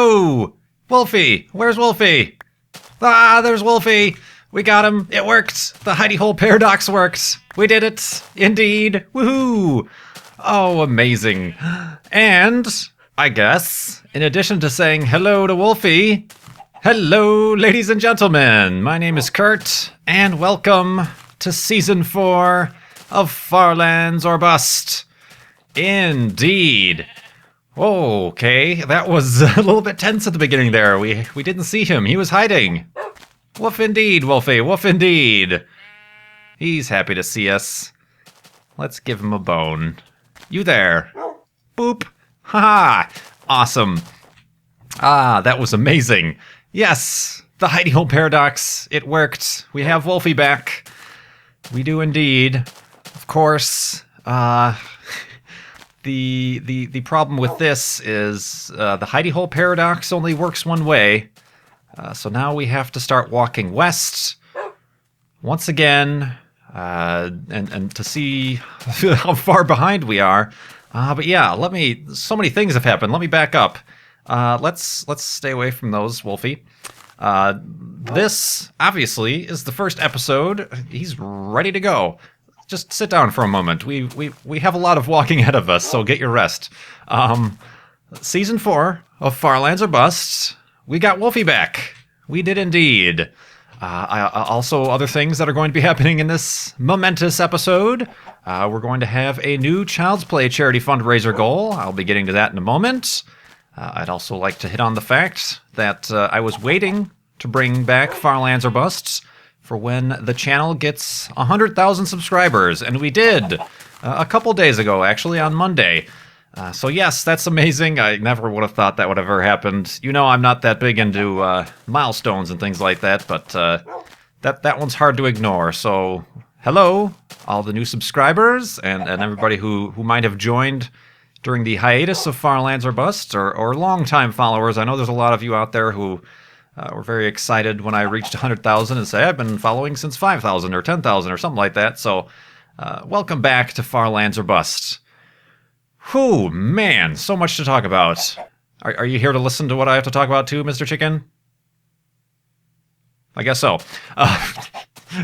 No! Wolfie! Where's Wolfie? Ah, there's Wolfie! We got him! It worked! The Hidey-Hole Paradox worked! We did it! Indeed! Woohoo! Oh, amazing. And, I guess, in addition to saying hello to Wolfie, hello, ladies and gentlemen! My name is Kurt, and welcome to Season 4 of Far Lands or Bust. Indeed. Okay, that was a little bit tense at the beginning there. We didn't see him. He was hiding. Woof indeed, Wolfie. Woof indeed. He's happy to see us. Let's give him a bone. You there. Boop. Haha. Awesome. Ah, that was amazing. Yes, the Hidey-Hole Paradox. It worked. We have Wolfie back. We do indeed. Of course. The problem with this is the Hidey-Hole Paradox only works one way. So now we have to start walking west once again, and to see how far behind we are. But yeah, so many things have happened. Let me back up. Let's stay away from those, Wolfie. This obviously is the first episode. He's ready to go. Just sit down for a moment. We have a lot of walking ahead of us, so get your rest. Season 4 of Far Lands or Bust. We got Wolfie back. We did indeed. Also, other things that are going to be happening in this momentous episode. We're going to have a new Child's Play charity fundraiser goal. I'll be getting to that in a moment. I'd also like to hit on the fact that I was waiting to bring back Far Lands or Busts for when the channel gets 100,000 subscribers, and we did a couple days ago, actually, on Monday. So yes, that's amazing. I never would have thought that would have ever happened. You know, I'm not that big into milestones and things like that, but that one's hard to ignore. So hello, all the new subscribers and everybody who might have joined during the hiatus of Far Lands or Bust, or longtime followers. I know there's a lot of you out there who were very excited when I reached 100,000 and say, I've been following since 5,000 or 10,000 or something like that. So welcome back to Far Lands or Bust. Whew, man, so much to talk about. Are you here to listen to what I have to talk about too, Mr. Chicken? I guess so.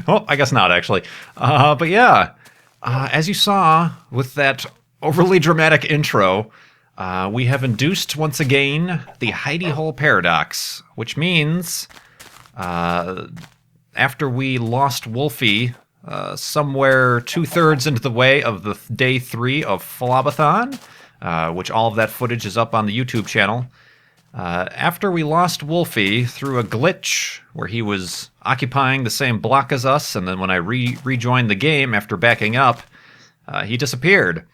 Well, I guess not, actually. But yeah, as you saw with that overly dramatic intro, we have induced once again the Hidey-Hole Paradox, which means after we lost Wolfie somewhere 2/3 into the way of the day 3 of FLoB-athon, which all of that footage is up on the YouTube channel. After we lost Wolfie through a glitch where he was occupying the same block as us, and then when I rejoined the game after backing up, he disappeared.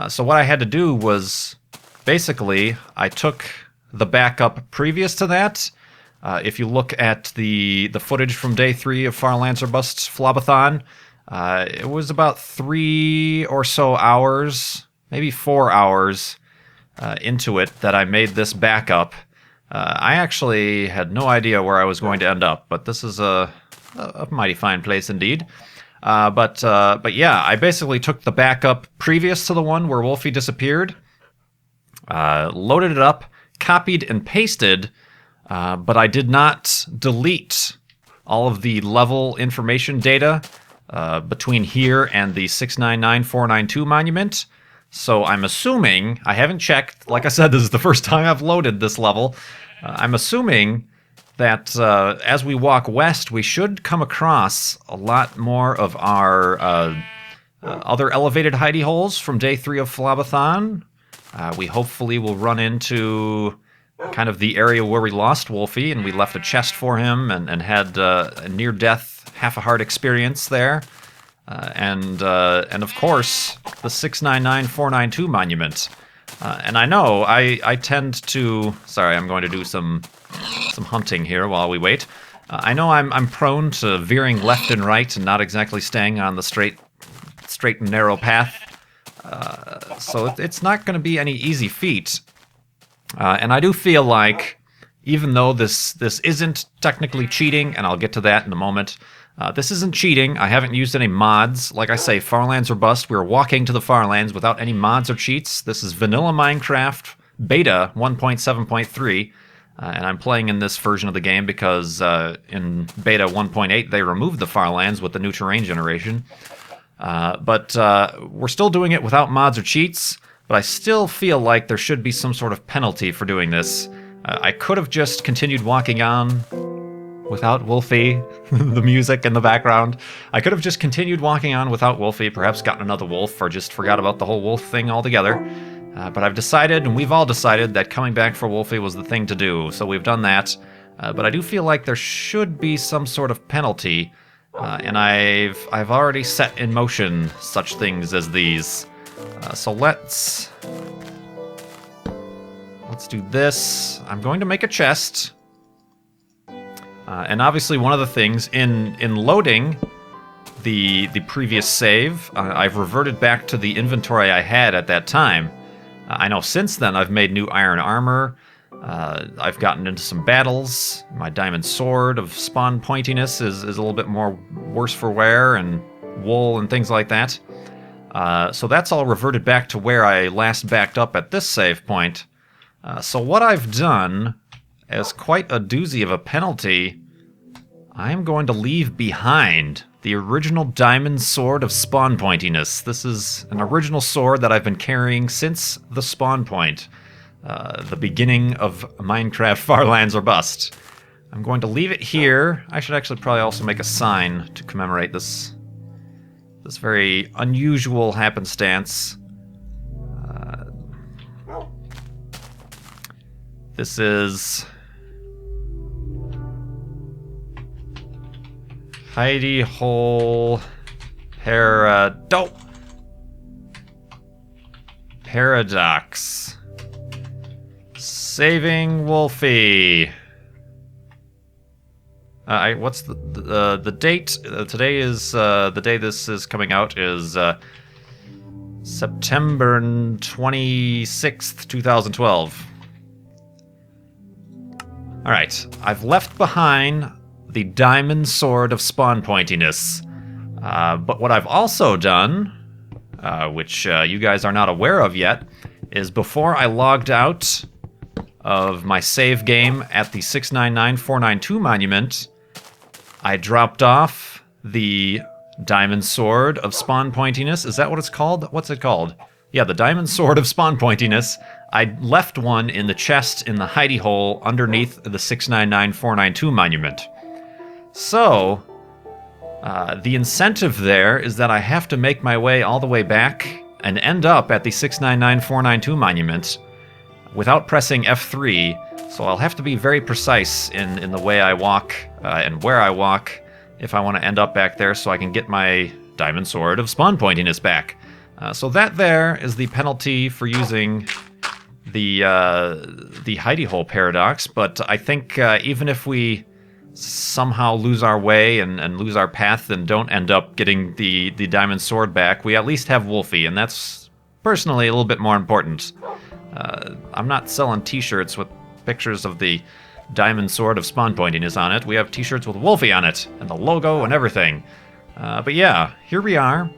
So what I had to do was, basically, I took the backup previous to that. If you look at the footage from day 3 of Far Lands or Bust FLoB-athon, it was about 3 or so hours, maybe 4 hours into it that I made this backup. I actually had no idea where I was going to end up, but this is a mighty fine place indeed. But yeah, I basically took the backup previous to the one where Wolfie disappeared, loaded it up, copied and pasted, but I did not delete all of the level information data between here and the 699492 monument. So I'm assuming, I haven't checked, like I said, this is the first time I've loaded this level. I'm assuming that as we walk west, we should come across a lot more of our other elevated hidey holes from day 3 of FLoB-athon. We hopefully will run into kind of the area where we lost Wolfie, and we left a chest for him and had a near-death, half-a-heart experience there. And of course, the 699492 monument. And I know I tend to... Sorry, I'm going to do some hunting here while we wait. I know I'm prone to veering left and right and not exactly staying on the straight and narrow path. So it's not going to be any easy feat. And I do feel like, even though this isn't technically cheating, and I'll get to that in a moment, this isn't cheating. I haven't used any mods. Like I say, Far Lands or Bust. We're walking to the Far Lands without any mods or cheats. This is vanilla Minecraft beta 1.7.3. And I'm playing in this version of the game because in beta 1.8 they removed the farlands with the new terrain generation. But we're still doing it without mods or cheats, but I still feel like there should be some sort of penalty for doing this. I could have just continued walking on without Wolfie, the music in the background. I could have just continued walking on without Wolfie, perhaps gotten another wolf, or just forgot about the whole wolf thing altogether. But I've decided, and we've all decided, that coming back for Wolfie was the thing to do, so we've done that. But I do feel like there should be some sort of penalty, and I've already set in motion such things as these. So let's do this. I'm going to make a chest. And obviously one of the things, in loading the previous save, I've reverted back to the inventory I had at that time. I know since then I've made new iron armor, I've gotten into some battles, my diamond sword of spawn pointiness is a little bit more worse for wear, and wool and things like that. So that's all reverted back to where I last backed up at this save point. So what I've done, as quite a doozy of a penalty, I'm going to leave behind the original diamond sword of spawn pointiness. This is an original sword that I've been carrying since the spawn point, the beginning of Minecraft Farlands or Bust. I'm going to leave it here. I should actually probably also make a sign to commemorate this very unusual happenstance. This is Hidey-Hole Paradox. Saving Wolfie. What's the date? Today is the day this is coming out is September 26th, 2012. All right, I've left behind the diamond sword of spawn pointiness. But what I've also done, which you guys are not aware of yet, is before I logged out of my save game at the 699492 monument, I dropped off the diamond sword of spawn pointiness. Is that what it's called? What's it called? Yeah, the diamond sword of spawn pointiness. I left one in the chest in the hidey hole underneath the 699492 monument. So, the incentive there is that I have to make my way all the way back and end up at the 699492 monument without pressing F3, so I'll have to be very precise in the way I walk and where I walk if I want to end up back there so I can get my diamond sword of spawn pointiness back. So that there is the penalty for using the Hidey-Hole Paradox, but I think even if we somehow lose our way and lose our path and don't end up getting the diamond sword back, we at least have Wolfie, and that's personally a little bit more important. I'm not selling t-shirts with pictures of the diamond sword of spawn pointiness on it. We have t-shirts with Wolfie on it, and the logo and everything. But yeah, here we are.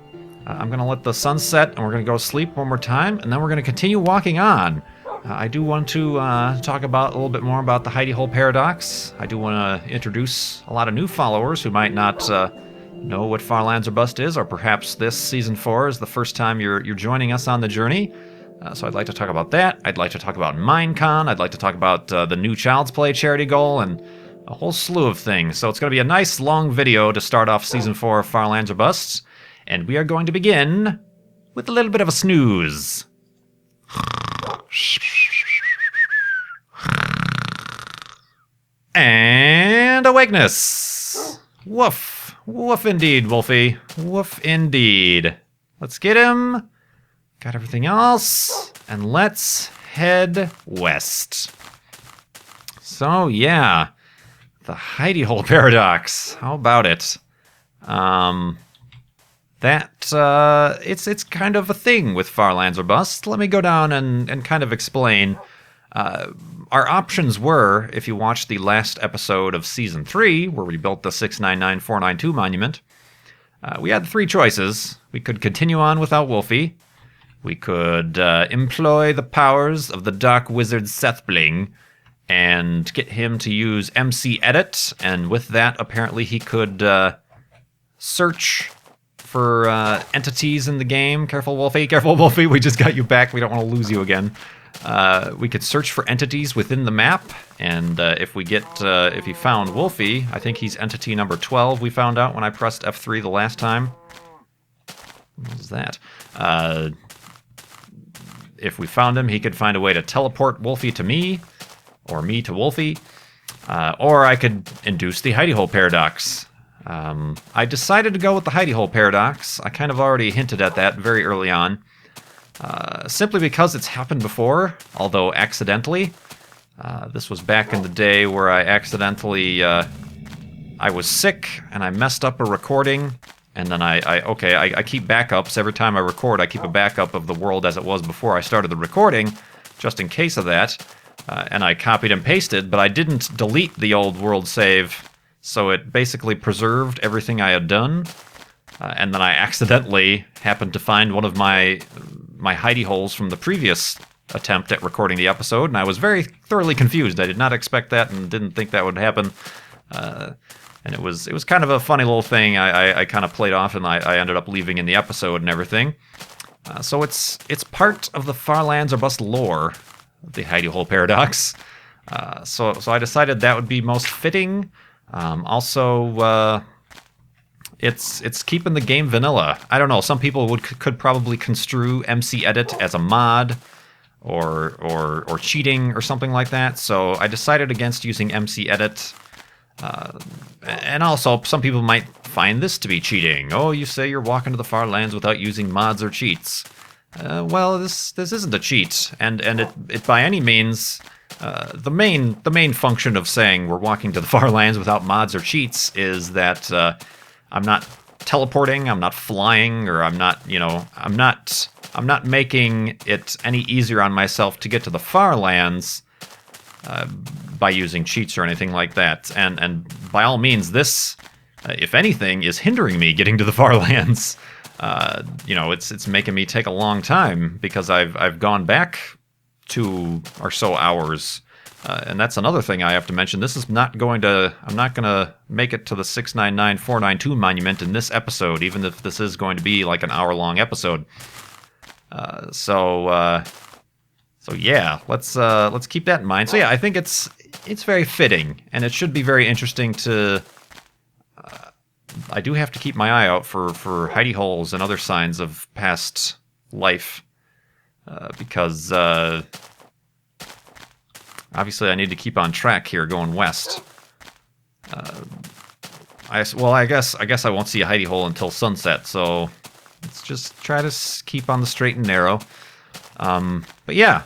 I'm going to let the sun set, and we're going to go sleep one more time, and then we're going to continue walking on. I do want to talk about a little bit more about the Hidey-Hole Paradox. I do want to introduce a lot of new followers who might not know what Farlands or Bust is, or perhaps this Season 4 is the first time you're joining us on the journey. So I'd like to talk about that. I'd like to talk about Minecon. I'd like to talk about the new Child's Play charity goal, and a whole slew of things. So it's going to be a nice long video to start off Season 4 of Farlands or Busts. And we are going to begin with a little bit of a snooze. And awakeness. Woof. Woof indeed, Wolfie. Woof indeed. Let's get him. Got everything else. And let's head west. So, yeah. The Hidey-Hole Paradox. How about it? It's kind of a thing with Farlands or Bust. Let me go down and kind of explain. Our options were, if you watched the last episode of Season 3, where we built the 699492 monument, we had three choices. We could continue on without Wolfie. We could employ the powers of the Dark Wizard Sethbling and get him to use MC Edit, and with that, apparently he could search for entities in the game. Careful, Wolfie. Careful, Wolfie. We just got you back. We don't want to lose you again. We could search for entities within the map, and if he found Wolfie, I think he's entity number 12, we found out when I pressed F3 the last time. What was that? If we found him, he could find a way to teleport Wolfie to me, or me to Wolfie, or I could induce the Hidey-Hole Paradox. I decided to go with the Hidey-Hole Paradox. I kind of already hinted at that very early on. Simply because it's happened before, although accidentally. This was back in the day where I accidentally, I was sick and I messed up a recording, and then I keep backups. Every time I record, I keep a backup of the world as it was before I started the recording, just in case of that. And I copied and pasted, but I didn't delete the old world save, so it basically preserved everything I had done. And then I accidentally happened to find one of my hidey holes from the previous attempt at recording the episode, and I was very thoroughly confused. I did not expect that and didn't think that would happen. And it was kind of a funny little thing I kind of played off, and I ended up leaving in the episode and everything. So it's part of the Far Lands or Bust lore, the Hidey-Hole Paradox. So I decided that would be most fitting. Also, it's keeping the game vanilla. I don't know. Some people could probably construe MC Edit as a mod or cheating or something like that. So I decided against using MC Edit. And also, some people might find this to be cheating. Oh, you say you're walking to the Far Lands without using mods or cheats. Well, this isn't a cheat, and it by any means. The main function of saying we're walking to the Far Lands without mods or cheats is that I'm not teleporting, I'm not flying, or I'm not making it any easier on myself to get to the Far Lands by using cheats or anything like that. And by all means, this, if anything, is hindering me getting to the Far Lands. It's making me take a long time because I've gone back 2 or so hours. And that's another thing I have to mention. This is not going to... I'm not going to make it to the 699492 monument in this episode, even if this is going to be like an hour-long episode. So yeah, let's keep that in mind. So yeah, I think it's very fitting, and it should be very interesting to... I do have to keep my eye out for hidey holes and other signs of past life, because... obviously, I need to keep on track here, going west. I guess I won't see a hidey hole until sunset, so let's just try to keep on the straight and narrow. But yeah,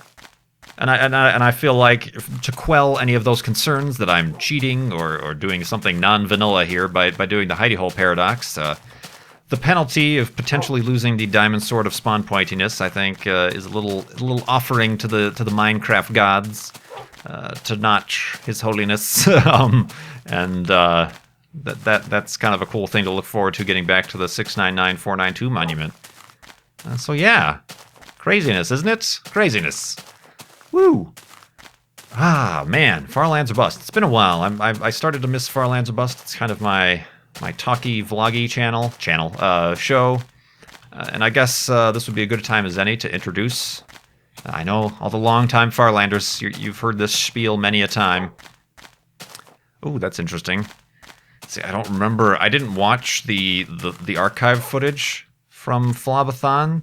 and I feel like to quell any of those concerns that I'm cheating or doing something non-vanilla here by doing the hidey hole paradox. The penalty of potentially losing the diamond sword of spawn pointiness, I think, is a little offering to the Minecraft gods. To notch His Holiness, and that's kind of a cool thing to look forward to, getting back to the 699492 monument. So yeah, craziness, isn't it? Craziness. Woo! Ah, man, Far Lands or Bust. It's been a while. I started to miss Far Lands or Bust. It's kind of my talky, vloggy show, and I guess this would be a good time as any to introduce. I know, all the long-time Farlanders, you've heard this spiel many a time. Ooh, that's interesting. See, I don't remember. I didn't watch the archive footage from FLoB-athon,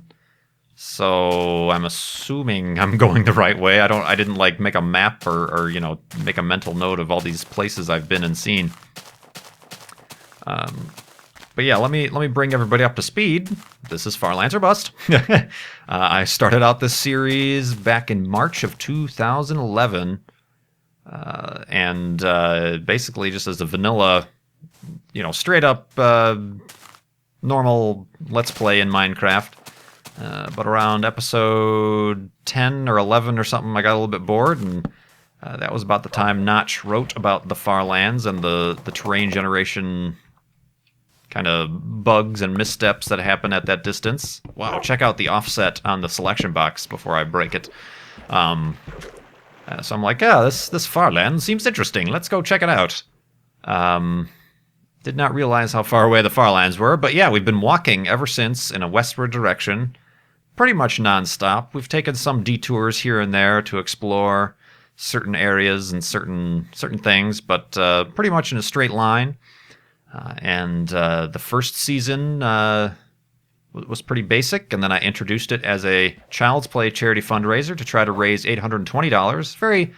so I'm assuming I'm going the right way. I didn't like make a map or make a mental note of all these places I've been and seen. But yeah, let me bring everybody up to speed. This is Far Lands or Bust. I started out this series back in March of 2011, and basically just as a vanilla, straight up normal Let's Play in Minecraft. But around episode 10 or 11 or something, I got a little bit bored, and that was about the time Notch wrote about the Far Lands and the terrain generation kind of bugs and missteps that happen at that distance. Wow, check out the offset on the selection box before I break it. And So I'm like, oh, this far land seems interesting. Let's go check it out. Did not realize how far away the far lands were, but yeah, we've been walking ever since in a westward direction, pretty much nonstop. We've taken some detours here and there to explore certain areas and certain things, but pretty much in a straight line. And the first season was pretty basic, and then I introduced it as a Child's Play charity fundraiser to try to raise $820. Very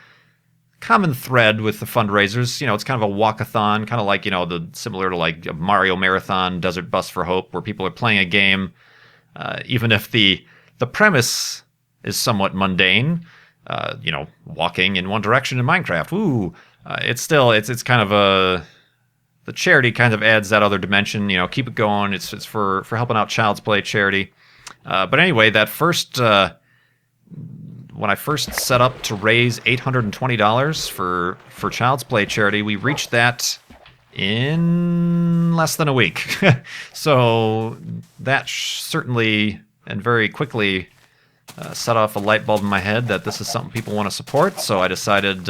common thread with the fundraisers. You know, it's kind of a walk-a-thon, kind of like, you know, similar to like a Mario Marathon, Desert Bus for Hope, where people are playing a game, even if the premise is somewhat mundane. You know, walking in one direction in Minecraft. Ooh, it's kind of a... The charity kind of adds that other dimension, you know, keep it going. It's for helping out Child's Play charity. But anyway, that first, when I first set up to raise $820 for Child's Play charity, we reached that in less than a week. So that certainly and very quickly set off a light bulb in my head that this is something people want to support. So I decided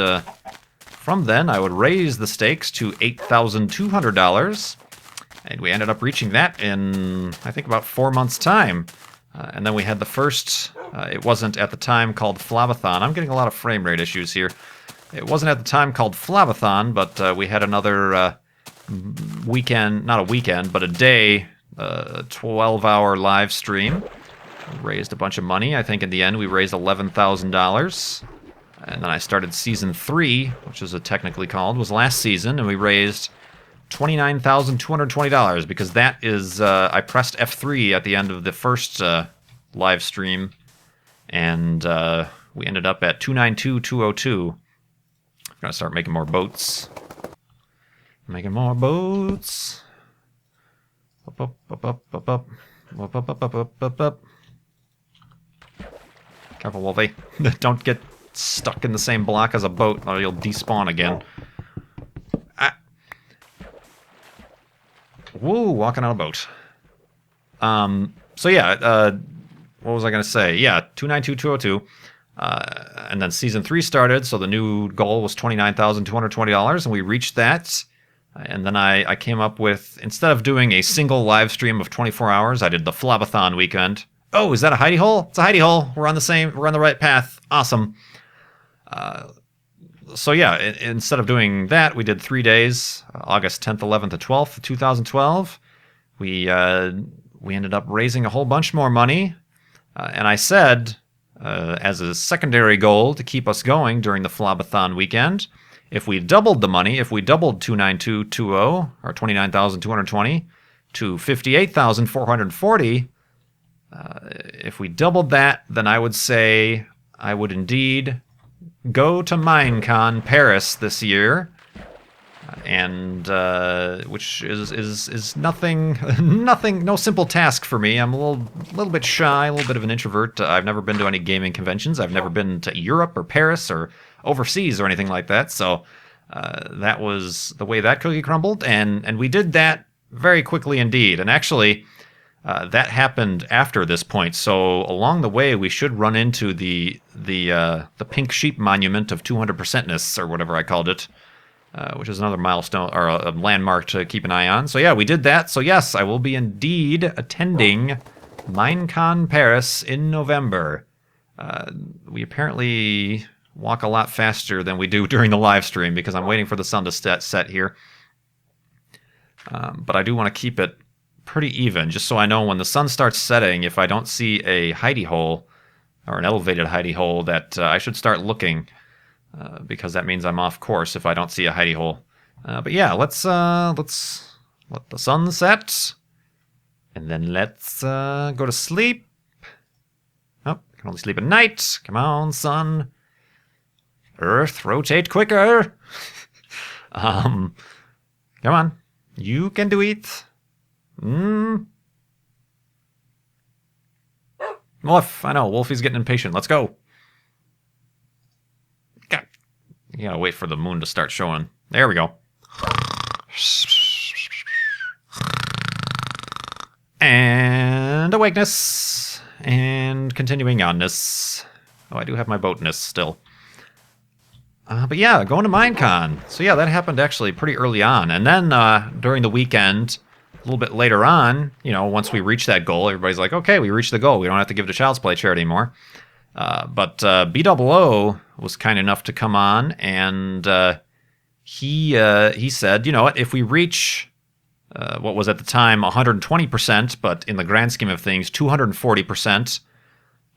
from then I would raise the stakes to $8,200, and we ended up reaching that in, I think, about 4 months' time. And then we had the first, it wasn't at the time called FLoB-athon. I'm getting a lot of frame rate issues here. It wasn't at the time called FLoB-athon, but we had another weekend, not a weekend, but a day, 12-hour live stream. We raised a bunch of money. I think in the end we raised $11,000. And then I started season 3, which is technically called, was last season, and we raised $29,220 because that is, I pressed F3 at the end of the first live stream, and we ended up at 292,202. I'm gonna start making more boats. Making more boats. Up, up, up, up, up, up. Up, up, up, up, up, up, up. Careful, Wolfie. Don't get stuck in the same block as a boat, or you'll despawn again. Ah. Woo, walking on a boat. So yeah, what was I going to say? Yeah, 292,202. And then season 3 started, so the new goal was $29,220, and we reached that. And then I came up with, instead of doing a single live stream of 24 hours, I did the FLoB-athon Weekend. Oh, is that a Hidey-Hole? It's a Hidey-Hole. We're on the right path. Awesome. So yeah, instead of doing that, we did 3 days, August 10th, 11th, and 12th of 2012. We ended up raising a whole bunch more money, and I said, as a secondary goal to keep us going during the FLoB-athon Weekend, if we doubled the money, if we doubled 29220 or 29,220 to 58,440, if we doubled that, then I would say I would indeed go to Minecon Paris this year, and which is nothing, no simple task for me. I'm a little bit shy, a little bit of an introvert. I've never been to any gaming conventions. I've never been to Europe or Paris or overseas or anything like that. So that was the way that cookie crumbled, and we did that very quickly indeed. And actually, that happened after this point. So along the way, we should run into the pink sheep monument of 200%ness, or whatever I called it, which is another milestone or a landmark to keep an eye on. So yeah, we did that. So yes, I will be indeed attending Minecon Paris in November. We apparently walk a lot faster than we do during the live stream because I'm waiting for the sun to set here. But I do want to keep it pretty even, just so I know when the sun starts setting, if I don't see a hidey-hole or an elevated hidey-hole, that I should start looking, because that means I'm off course if I don't see a hidey-hole. But yeah, let's let the sun set, and then let's go to sleep. Oh, I can only sleep at night. Come on, sun. Earth, rotate quicker. Come on, you can do it. Wolf, I know, Wolfie's getting impatient. Let's go. God, you gotta wait for the moon to start showing. There we go. And awakeness. And continuing onness. Oh, I do have my boatness still. But yeah, going to Minecon. So yeah, that happened actually pretty early on. And then during the weekend, a little bit later on, you know, once we reach that goal, everybody's like, okay, we reached the goal. We don't have to give to Child's Play charity anymore. But BOO was kind enough to come on, and he said, you know what, if we reach what was at the time 120%, but in the grand scheme of things 240%,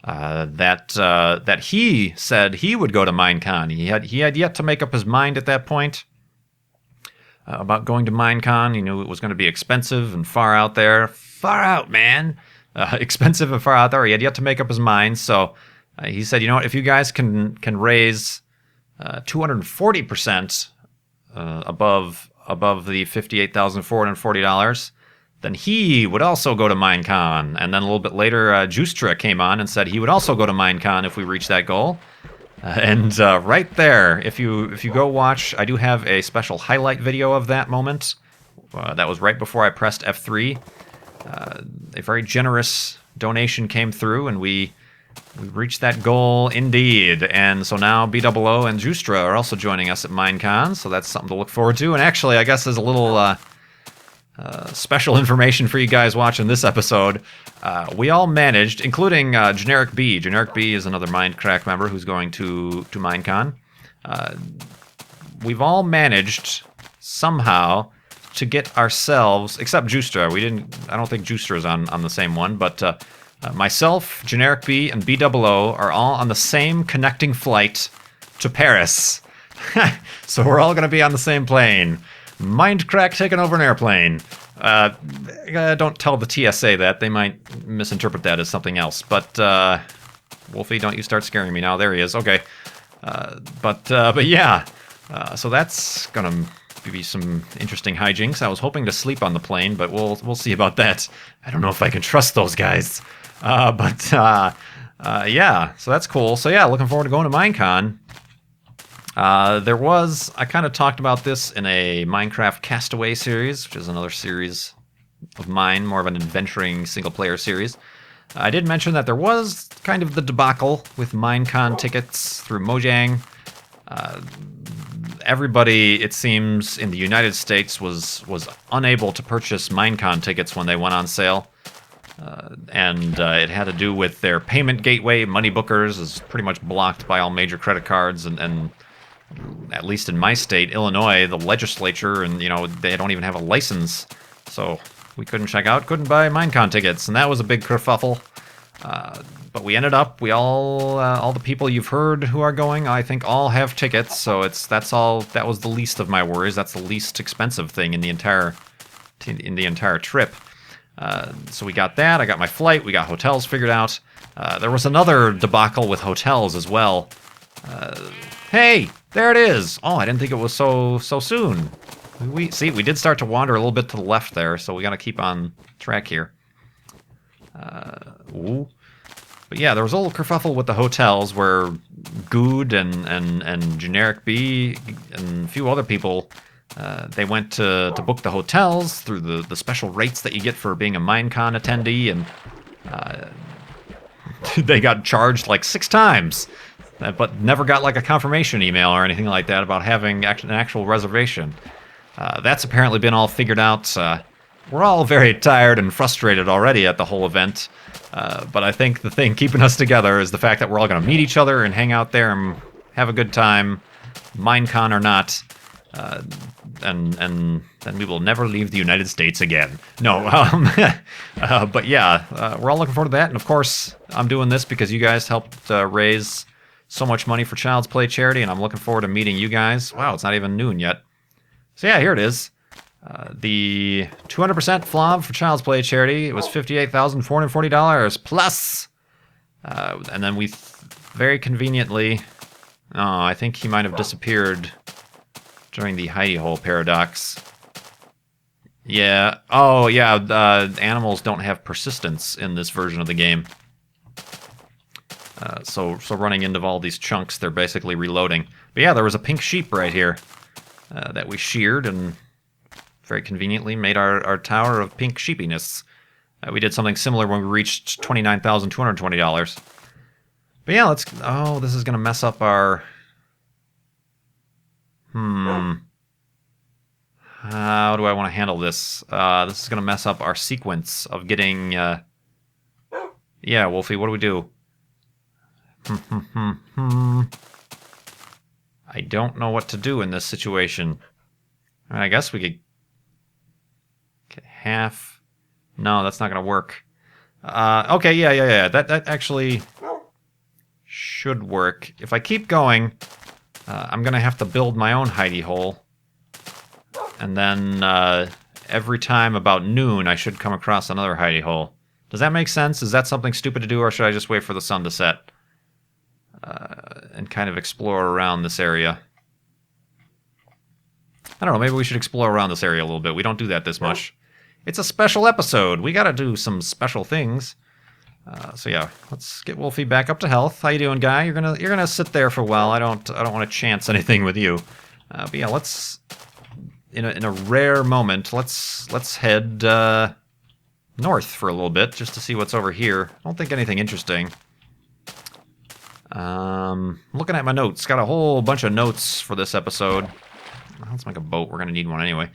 that he said he would go to Minecon. He had yet to make up his mind at that point about going to Minecon. He knew it was going to be expensive and far out there. Far out, man. Expensive and far out there. He had yet to make up his mind, so he said, you know what, if you guys can raise 240% above the $58,440, then he would also go to Minecon. And then a little bit later, Justra came on and said he would also go to Minecon if we reach that goal. And right there, if you go watch, I do have a special highlight video of that moment. That was right before I pressed F3. A very generous donation came through, and we reached that goal indeed. And so now BOO and Justra are also joining us at Minecon, so that's something to look forward to. And actually, I guess there's a little special information for you guys watching this episode. We all managed, including Generic B. Generic B is another Mindcrack member who's going to Minecon. We've all managed somehow to get ourselves, except Justra. I don't think Justra is on the same one, but myself, Generic B, and BOO are all on the same connecting flight to Paris. So we're all going to be on the same plane. Mindcrack taking over an airplane. Don't tell the TSA that. They might misinterpret that as something else. But, Wolfie, don't you start scaring me now. There he is. Okay. But yeah. So that's going to be some interesting hijinks. I was hoping to sleep on the plane, but we'll see about that. I don't know if I can trust those guys. Yeah, so that's cool. So yeah, looking forward to going to Minecon. I kind of talked about this in a Minecraft Castaway series, which is another series of mine, more of an adventuring single-player series. I did mention that there was kind of the debacle with Minecon tickets through Mojang. Everybody, it seems, in the United States was unable to purchase Minecon tickets when they went on sale. And it had to do with their payment gateway. Money Bookers is pretty much blocked by all major credit cards, and at least in my state, Illinois, the legislature, and you know, they don't even have a license, so we couldn't check out, couldn't buy Minecon tickets, and that was a big kerfuffle. But we ended up, all the people you've heard who are going, I think all have tickets, so that was the least of my worries. That's the least expensive thing in the entire trip. So we got that. I got my flight. We got hotels figured out. There was another debacle with hotels as well. Hey, there it is. Oh, I didn't think it was so soon. We did start to wander a little bit to the left there, so we got to keep on track here. Ooh. But yeah, there was a little kerfuffle with the hotels where Good and Generic B and a few other people, they went to book the hotels through the special rates that you get for being a Minecon attendee, and they got charged like 6 times, but never got like a confirmation email or anything like that about having an actual reservation. That's apparently been all figured out. We're all very tired and frustrated already at the whole event, but I think the thing keeping us together is the fact that we're all going to meet each other and hang out there and have a good time, Minecon or not. And then we will never leave the United States again. No, but yeah, we're all looking forward to that. And of course, I'm doing this because you guys helped raise so much money for Child's Play charity, and I'm looking forward to meeting you guys. Wow, it's not even noon yet. So yeah, here it is. The 200% FLoB for Child's Play charity. It was $58,440 plus. And then we very conveniently... Oh, I think he might have disappeared during the Hidey-Hole Paradox. Yeah. Oh, yeah. Animals don't have persistence in this version of the game. So running into all these chunks, they're basically reloading. But yeah, there was a pink sheep right here that we sheared and very conveniently made our tower of pink sheepiness. We did something similar when we reached $29,220. But yeah, let's... Oh, this is going to mess up our How do I want to handle this? This is going to mess up our sequence of getting... Yeah, Wolfie, what do we do? I don't know what to do in this situation. I guess we could get half. No, that's not going to work. Okay, yeah. That actually should work. If I keep going, I'm going to have to build my own hidey-hole. And then every time about noon, I should come across another hidey-hole. Does that make sense? Is that something stupid to do, or should I just wait for the sun to set? And kind of explore around this area. I don't know, maybe we should explore around this area a little bit. We don't do that this much. It's a special episode. We gotta do some special things. So yeah, let's get Wolfie back up to health. How you doing, guy? You're gonna sit there for a while. I don't want to chance anything with you. But yeah, let's in a rare moment, let's head north for a little bit just to see what's over here. I don't think anything interesting. Looking at my notes, got a whole bunch of notes for this episode. Let's make a boat. We're gonna need one anyway.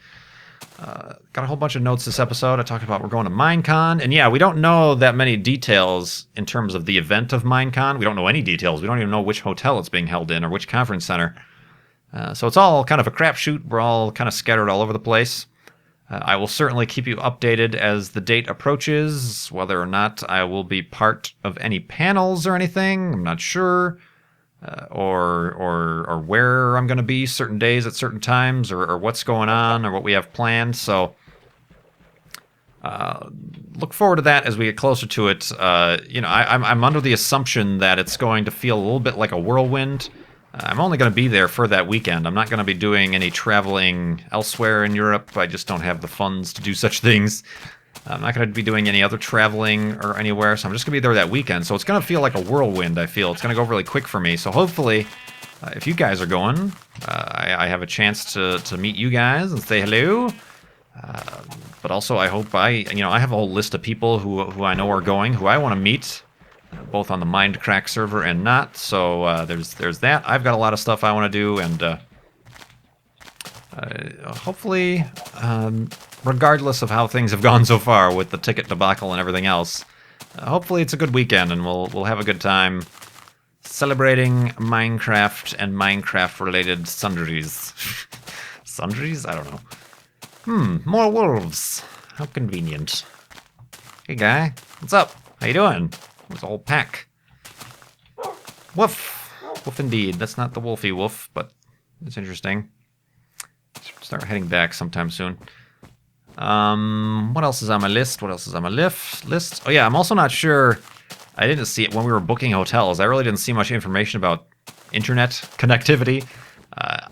Got a whole bunch of notes this episode. I talked about we're going to Minecon, and yeah, we don't know that many details in terms of the event of Minecon. We don't know any details. We don't even know which hotel it's being held in or which conference center. So it's all kind of a crapshoot. We're all kind of scattered all over the place. I will certainly keep you updated as the date approaches, whether or not I will be part of any panels or anything. I'm not sure. Or where I'm going to be certain days at certain times, or what's going on, or what we have planned. So look forward to that as we get closer to it. I'm under the assumption that it's going to feel a little bit like a whirlwind. I'm only going to be there for that weekend. I'm not going to be doing any traveling elsewhere in Europe. I just don't have the funds to do such things. I'm not going to be doing any other traveling or anywhere, so I'm just going to be there that weekend. So it's going to feel like a whirlwind, I feel. It's going to go really quick for me. So hopefully, if you guys are going, I have a chance to meet you guys and say hello. But also, I hope I have a whole list of people who I know are going, who I want to meet, both on the Mindcrack server and not. So there's that. I've got a lot of stuff I want to do, and hopefully, regardless of how things have gone so far with the ticket debacle and everything else, hopefully it's a good weekend and we'll have a good time celebrating Minecraft and Minecraft-related sundries. Sundries? I don't know. More wolves. How convenient. Hey, guy. What's up? How you doing? There's a whole pack. Woof. Woof indeed. That's not the Wolfie wolf, but it's interesting. Start heading back sometime soon. What else is on my list? List? Oh yeah, I'm also not sure. I didn't see it when we were booking hotels. I really didn't see much information about internet connectivity.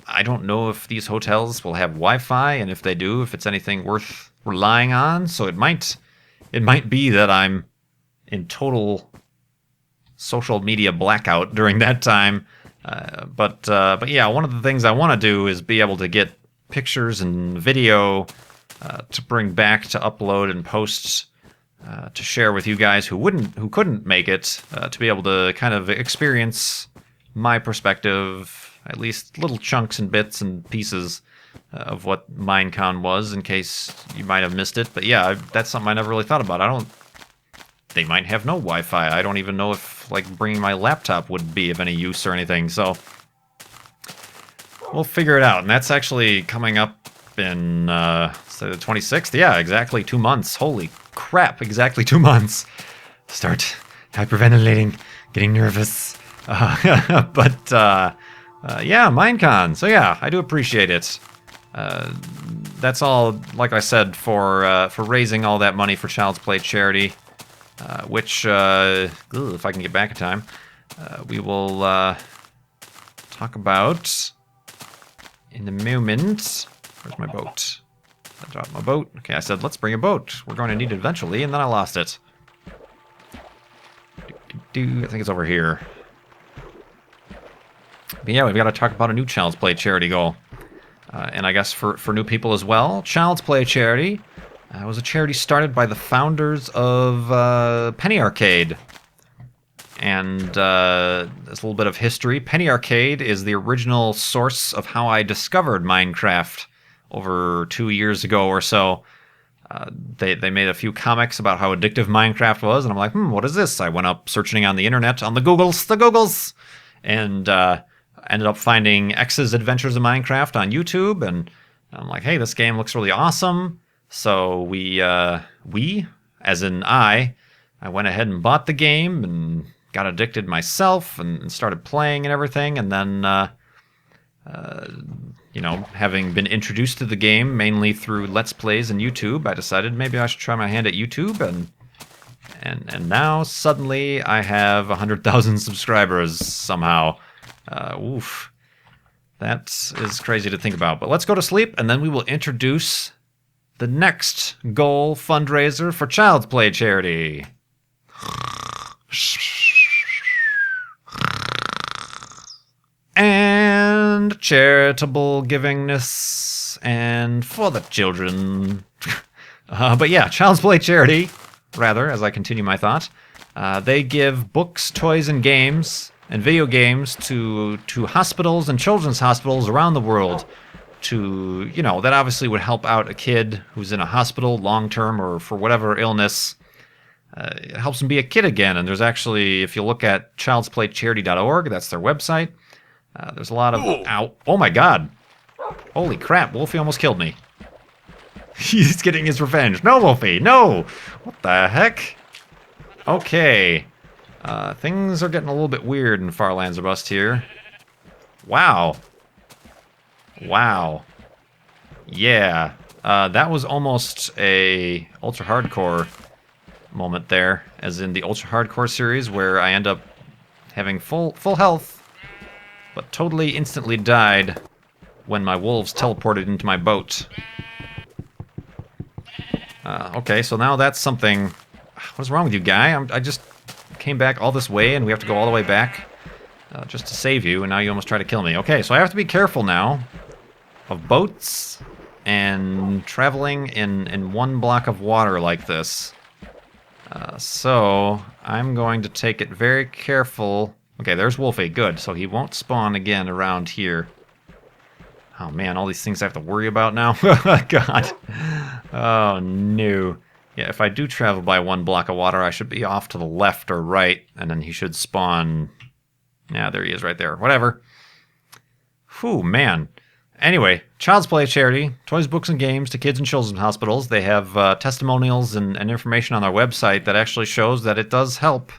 I don't know if these hotels will have Wi-Fi, and if they do, if it's anything worth relying on. So it might be that I'm in total social media blackout during that time. But yeah, one of the things I want to do is be able to get pictures and video to bring back to upload and post to share with you guys who couldn't make it, to be able to kind of experience my perspective, at least little chunks and bits and pieces of what Minecon was, in case you might have missed it. But yeah, that's something I never really thought about. They might have no Wi-Fi. I don't even know if bringing my laptop would be of any use or anything. So we'll figure it out. And that's actually coming up in say the 26th. Yeah, exactly 2 months. Holy crap, exactly 2 months. Start hyperventilating, getting nervous. But yeah, Minecon. So yeah, I do appreciate it. That's all, like I said, for raising all that money for Child's Play charity, which, if I can get back in time, we will talk about in a moment. Where's my boat? I dropped my boat. Okay, I said let's bring a boat. We're going to need it eventually, and then I lost it. I think it's over here. But yeah, we've got to talk about a new Child's Play charity goal. And I guess for new people as well, Child's Play charity was a charity started by the founders of Penny Arcade. And there's a little bit of history. Penny Arcade is the original source of how I discovered Minecraft over 2 years ago or so. They made a few comics about how addictive Minecraft was, and I'm like, what is this? I went up searching on the internet, on the Googles, and ended up finding X's Adventures in Minecraft on YouTube, and I'm like, hey, this game looks really awesome. So we, as in I went ahead and bought the game and got addicted myself and started playing and everything, and then you know, having been introduced to the game mainly through Let's Plays and YouTube, I decided maybe I should try my hand at YouTube, and now suddenly I have 100,000 subscribers somehow. Oof. That is crazy to think about. But let's go to sleep, and then we will introduce the next goal fundraiser for Child's Play charity. And charitable givingness, and for the children. But yeah, Child's Play charity, rather, as I continue my thought. They give books, toys, and games, and video games to hospitals and children's hospitals around the world. To, you know, that obviously would help out a kid who's in a hospital long-term or for whatever illness. It helps them be a kid again. And there's actually, if you look at childsplaycharity.org, that's their website. There's a lot of... Ow. Oh my god. Holy crap, Wolfie almost killed me. He's getting his revenge. No, Wolfie, no! What the heck? Okay. Things are getting a little bit weird in Far Lands or Bust here. Wow. Wow. Yeah. That was almost a ultra-hardcore moment there, as in the ultra-hardcore series, where I end up having full health, but totally instantly died when my wolves teleported into my boat. Okay, so now that's something... What's wrong with you, guy? I just came back all this way, and we have to go all the way back just to save you, and now you almost try to kill me. Okay, so I have to be careful now of boats and traveling in one block of water like this. So I'm going to take it very careful. Okay, there's Wolfie. Good. So he won't spawn again around here. Oh, man, all these things I have to worry about now. God. Oh, no. Yeah, if I do travel by one block of water, I should be off to the left or right, and then he should spawn... Yeah, there he is right there. Whatever. Whew, man. Anyway, Child's Play charity, toys, books, and games to kids and children's hospitals. They have testimonials and information on their website that actually shows that it does help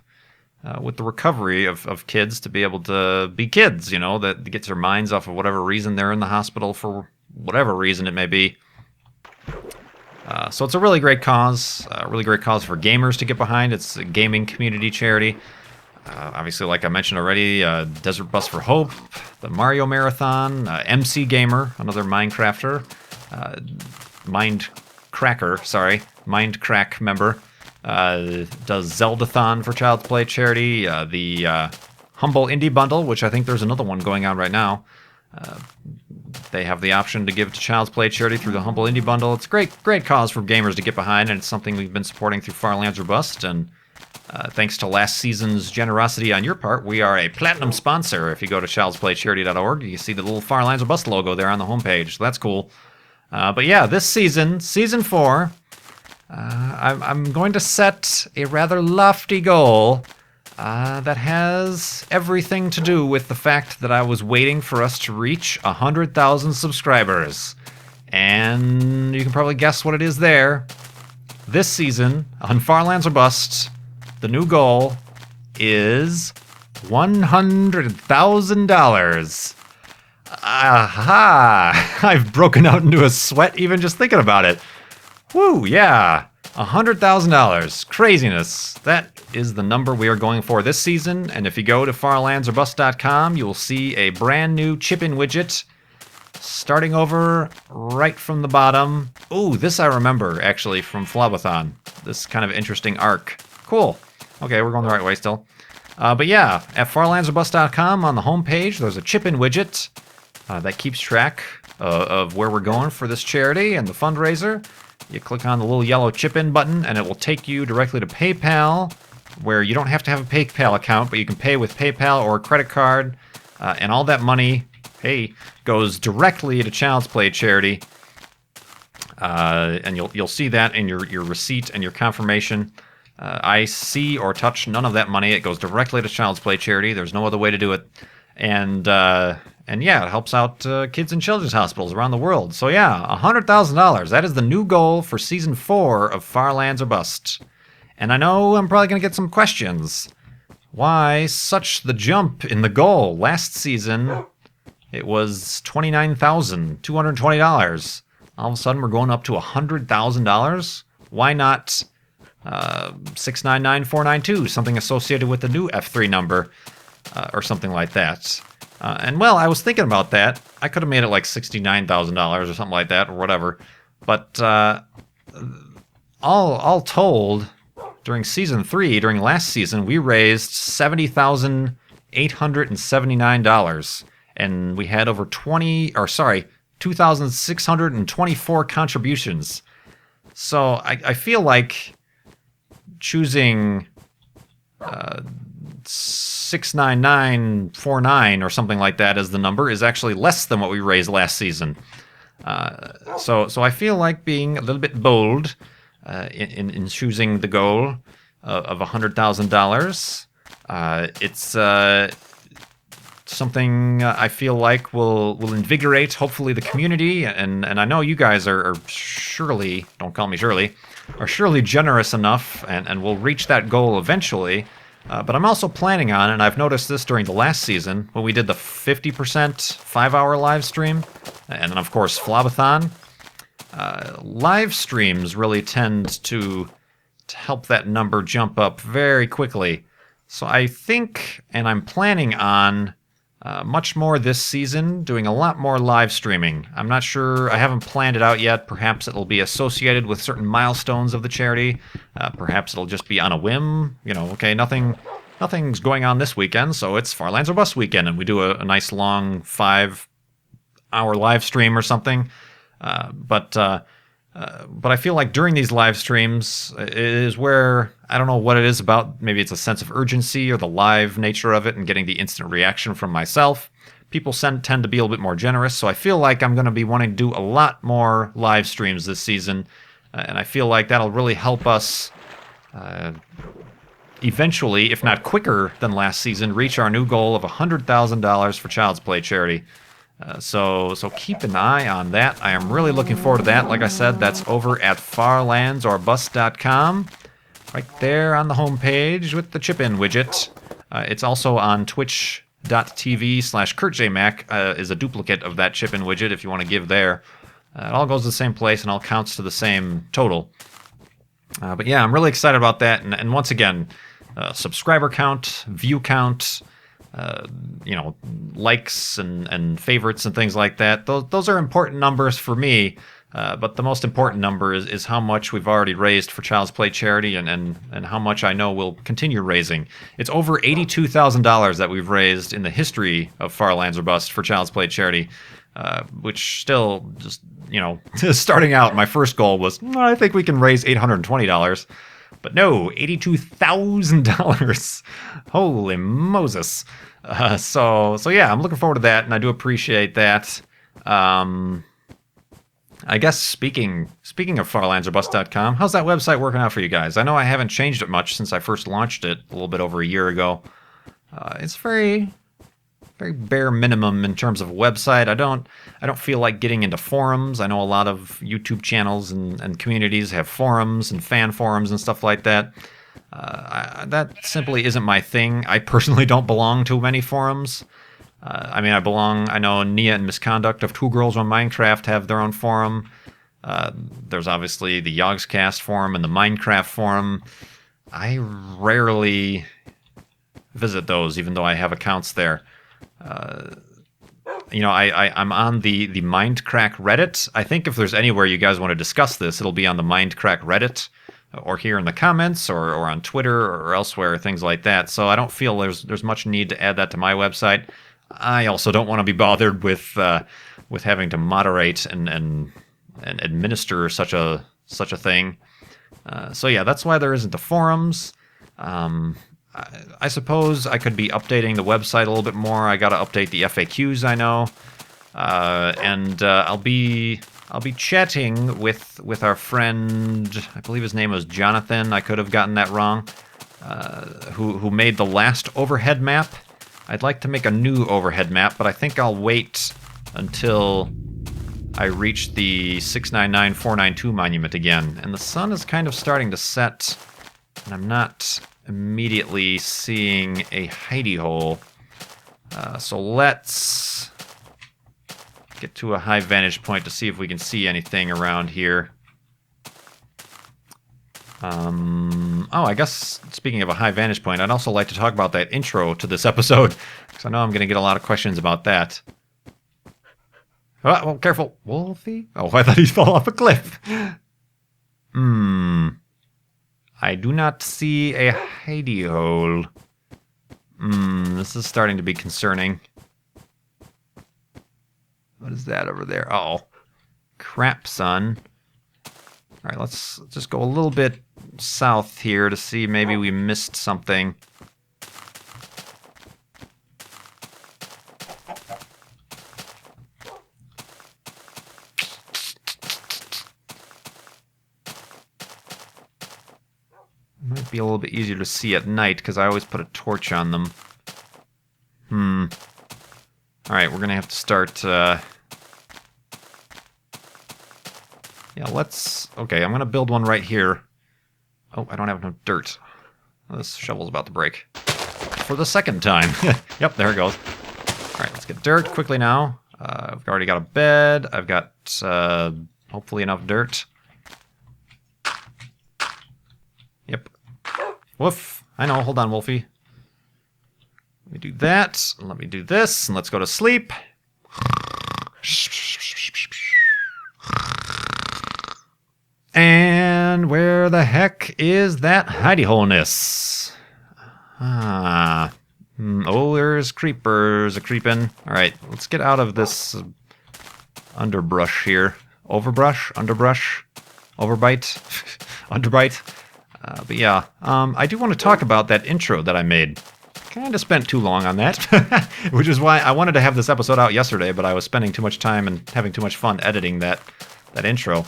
with the recovery of kids to be able to be kids, you know, that gets their minds off of whatever reason they're in the hospital for whatever reason it may be. So it's a really great cause for gamers to get behind. It's a gaming community charity. Obviously, like I mentioned already, Desert Bus for Hope, the Mario Marathon, MC Gamer, another Minecrafter, Mindcrack member, does Zelda-thon for Child's Play charity, the Humble Indie Bundle, which I think there's another one going on right now. They have the option to give to Child's Play charity through the Humble Indie Bundle. It's a great cause for gamers to get behind, and it's something we've been supporting through Far Lands or Bust, and thanks to last season's generosity on your part, we are a platinum sponsor. If you go to childsplaycharity.org, you see the little Far Lands or Bust logo there on the homepage. So that's cool. But yeah, this season, Season 4, I'm going to set a rather lofty goal that has everything to do with the fact that I was waiting for us to reach 100,000 subscribers. And you can probably guess what it is there. This season, on Far Lands or Bust, the new goal is $100,000. Aha! I've broken out into a sweat even just thinking about it. Woo, yeah. $100,000. Craziness. That is the number we are going for this season, and if you go to farlandsorbust.com, you will see a brand new chip-in widget starting over right from the bottom. Ooh, this I remember, actually, from FLoB-athon. This kind of interesting arc. Cool. Okay, we're going the right way still. But yeah, at farlandsorbust.com on the homepage, there's a chip-in widget that keeps track of where we're going for this charity and the fundraiser. You click on the little yellow chip-in button, and it will take you directly to PayPal, where you don't have to have a PayPal account, but you can pay with PayPal or credit card, and all that money, hey, goes directly to Child's Play charity. And you'll see that in your receipt and your confirmation. I see or touch none of that money. It goes directly to Child's Play charity. There's no other way to do it. And yeah, it helps out kids in children's hospitals around the world. So yeah, $100,000. That is the new goal for Season 4 of Far Lands or Bust. And I know I'm probably going to get some questions. Why such the jump in the goal? Last season, it was $29,220. All of a sudden, we're going up to $100,000. Why not 699,492? Something associated with the new F3 number, or something like that. And well, I was thinking about that. I could have made it like $69,000 or something like that, or whatever. But all told, during Season 3, during last season, we raised $70,879, and we had over 2,624 contributions. So I feel like choosing 69949 or something like that as the number is actually less than what we raised last season. So I feel like being a little bit bold in choosing the goal of $100,000. It's something I feel like will invigorate, hopefully, the community, and I know you guys are surely, don't call me Shirley, are surely generous enough, and will reach that goal eventually. But I'm also planning on, and I've noticed this during the last season, when we did the 50% 5-hour live stream, and then, of course, FLoB-athon, live streams really tend to help that number jump up very quickly. So I think, and I'm planning on, much more this season, doing a lot more live streaming. I'm not sure, I haven't planned it out yet. Perhaps it'll be associated with certain milestones of the charity. Perhaps it'll just be on a whim. You know, okay, nothing's going on this weekend, so it's Far Lands or Bust weekend, and we do a nice long 5-hour live stream or something. But I feel like during these live streams is where, I don't know what it is about, maybe it's a sense of urgency or the live nature of it and getting the instant reaction from myself. People tend to be a little bit more generous, so I feel like I'm going to be wanting to do a lot more live streams this season, and I feel like that'll really help us eventually, if not quicker than last season, reach our new goal of $100,000 for Child's Play charity. So keep an eye on that. I am really looking forward to that. Like I said, that's over at farlandsorbust.com, right there on the homepage with the chip-in widget. It's also on twitch.tv/KurtJMac is a duplicate of that chip-in widget if you want to give there. It all goes to the same place and all counts to the same total. But yeah, I'm really excited about that. And once again, subscriber count, view count, likes and favorites and things like that. Those are important numbers for me, but the most important number is how much we've already raised for Child's Play charity and how much I know we'll continue raising. It's over $82,000 that we've raised in the history of Far Lands or Bust for Child's Play charity, which still just, starting out, my first goal was, I think we can raise $820. But no, $82,000. Holy Moses. So yeah, I'm looking forward to that, and I do appreciate that. I guess speaking of farlandsorbust.com, how's that website working out for you guys? I know I haven't changed it much since I first launched it a little bit over a year ago. It's very, very bare minimum in terms of a website. I don't feel like getting into forums. I know a lot of YouTube channels and communities have forums and fan forums and stuff like that. That simply isn't my thing. I personally don't belong to many forums. I know Nia and Misconduct of Two Girls on Minecraft have their own forum. There's obviously the Yogscast forum and the Minecraft forum. I rarely visit those, even though I have accounts there. I'm on the Mindcrack Reddit. I think if there's anywhere you guys want to discuss this, it'll be on the Mindcrack Reddit, or here in the comments, or on Twitter, or elsewhere, things like that. So I don't feel there's much need to add that to my website. I also don't want to be bothered with having to moderate and administer such a thing. So yeah, that's why there isn't the forums. I suppose I could be updating the website a little bit more. I got to update the FAQs, I know, and I'll be chatting with our friend. I believe his name was Jonathan. I could have gotten that wrong. Who made the last overhead map? I'd like to make a new overhead map, but I think I'll wait until I reach the 699492 monument again. And the sun is kind of starting to set, and I'm not immediately seeing a hidey-hole. So let's get to a high vantage point to see if we can see anything around here. Oh, I guess speaking of a high vantage point, I'd also like to talk about that intro to this episode, because I know I'm going to get a lot of questions about that. Oh, well, careful, Wolfie. Oh, I thought he'd fall off a cliff. I do not see a hidey-hole. This is starting to be concerning. What is that over there? Oh, crap, son. All right, let's just go a little bit south here to see maybe we missed something. Might be a little bit easier to see at night because I always put a torch on them. All right, we're gonna have to start. Yeah, let's... Okay, I'm going to build one right here. Oh, I don't have no dirt. This shovel's about to break. For the second time. Yep, there it goes. Alright, let's get dirt quickly now. I've already got a bed. I've got, hopefully enough dirt. Yep. Woof. I know, hold on, Wolfie. Let me do that. Let me do this. And let's go to sleep. And where the heck is that hidey-hole-ness? Oh, there's creepers a-creeping. Alright, let's get out of this underbrush here. Overbrush? Underbrush? Overbite? Underbite? But yeah, I do want to talk about that intro that I made. Kind of spent too long on that, which is why I wanted to have this episode out yesterday, but I was spending too much time and having too much fun editing that intro.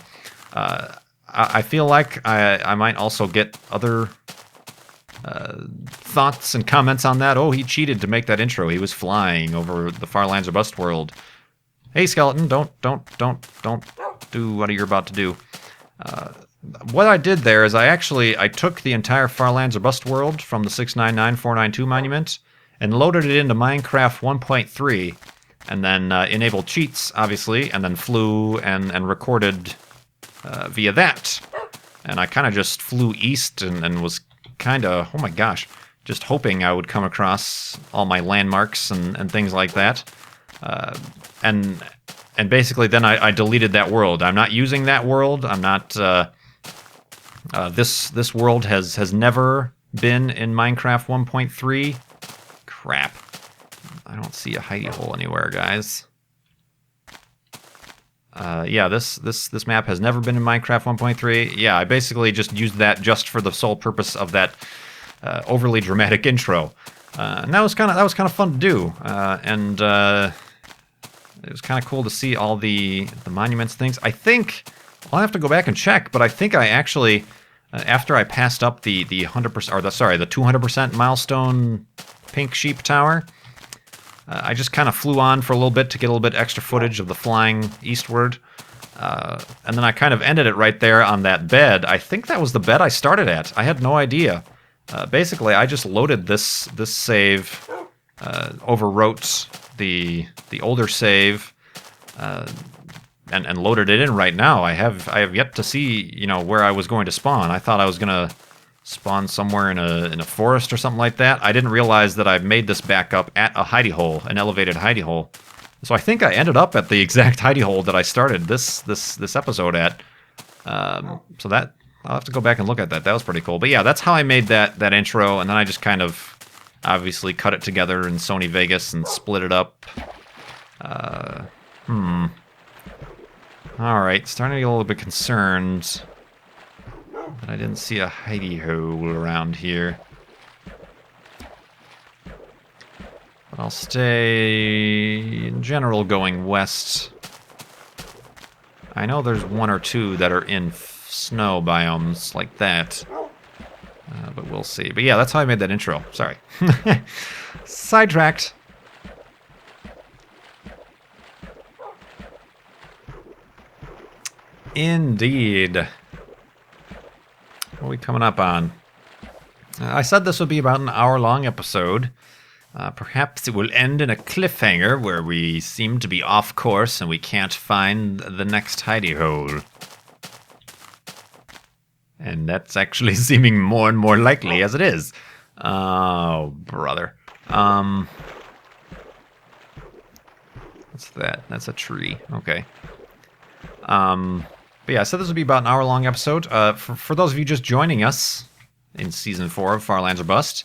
I feel like I might also get other thoughts and comments on that. Oh, he cheated to make that intro. He was flying over the far lands of Bustworld. Hey, skeleton, don't do what you're about to do. What I did there is I took the entire Farlands of Bustworld from the 699492 monument and loaded it into Minecraft 1.3, and then enabled cheats, obviously, and then flew and recorded via that. And I kind of just flew east and was kind of, oh my gosh, just hoping I would come across all my landmarks and things like that. And basically then I deleted that world. I'm not using that world. I'm not... This world has never been in Minecraft 1.3. Crap. I don't see a hidey-hole anywhere, guys. Yeah, this map has never been in Minecraft 1.3. Yeah, I basically just used that just for the sole purpose of that overly dramatic intro. And that was kind of fun to do. And it was kind of cool to see all the monuments things. I think I'll have to go back and check, but I think I actually after I passed up the 100% or the 200% milestone pink sheep tower, I just kind of flew on for a little bit to get a little bit extra footage of the flying eastward. And then I kind of ended it right there on that bed. I think that was the bed I started at. I had no idea. Basically, I just loaded this save, overwrote the older save, and loaded it in right now. I have yet to see, where I was going to spawn. I thought I was gonna spawn somewhere in a forest or something like that. I didn't realize that I've made this backup at a hidey-hole, an elevated hidey-hole. So I think I ended up at the exact hidey-hole that I started this episode at. So that I'll have to go back and look at that. That was pretty cool. But yeah, that's how I made that intro, and then I just kind of obviously cut it together in Sony Vegas and split it up. Alright, starting to get a little bit concerned that I didn't see a hidey-hole around here. I'll stay, in general, going west. I know there's one or two that are in snow biomes like that. But we'll see. But yeah, that's how I made that intro. Sorry. Sidetracked. Indeed. What are we coming up on? I said this would be about an hour-long episode. Perhaps it will end in a cliffhanger where we seem to be off course and we can't find the next hidey hole. And that's actually seeming more and more likely as it is. Oh, brother. What's that? That's a tree. Okay. But yeah, I said this would be about an hour-long episode. For those of you just joining us in Season 4 of Far Lands or Bust,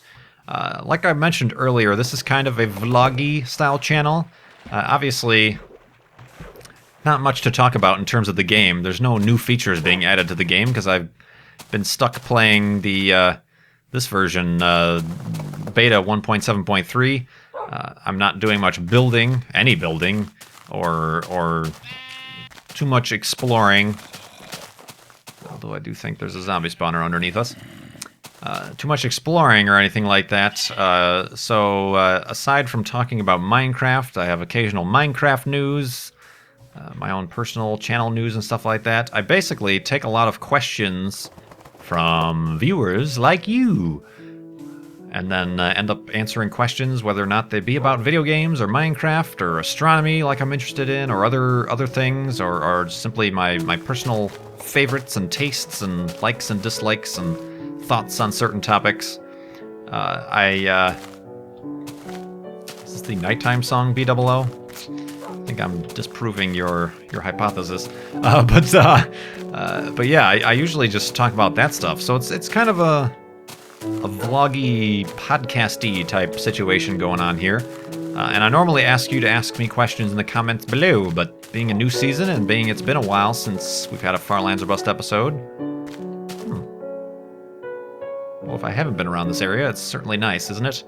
like I mentioned earlier, this is kind of a vloggy style channel. Obviously, not much to talk about in terms of the game. There's no new features being added to the game because I've been stuck playing the this version, beta 1.7.3. I'm not doing much building, any building, or too much exploring. Although I do think there's a zombie spawner underneath us. Too much exploring or anything like that. So aside from talking about Minecraft, I have occasional Minecraft news, my own personal channel news and stuff like that. I basically take a lot of questions from viewers like you, and then end up answering questions, whether or not they be about video games or Minecraft or astronomy, like I'm interested in, or other things, or simply my personal favorites and tastes and likes and dislikes and thoughts on certain topics. Is this the nighttime song, BOO? I think I'm disproving your hypothesis. But yeah, I usually just talk about that stuff. So it's kind of a vloggy, podcasty type situation going on here. And I normally ask you to ask me questions in the comments below, but being a new season and being it's been a while since we've had a Far Lands or Bust episode. Well, if I haven't been around this area, it's certainly nice, isn't it?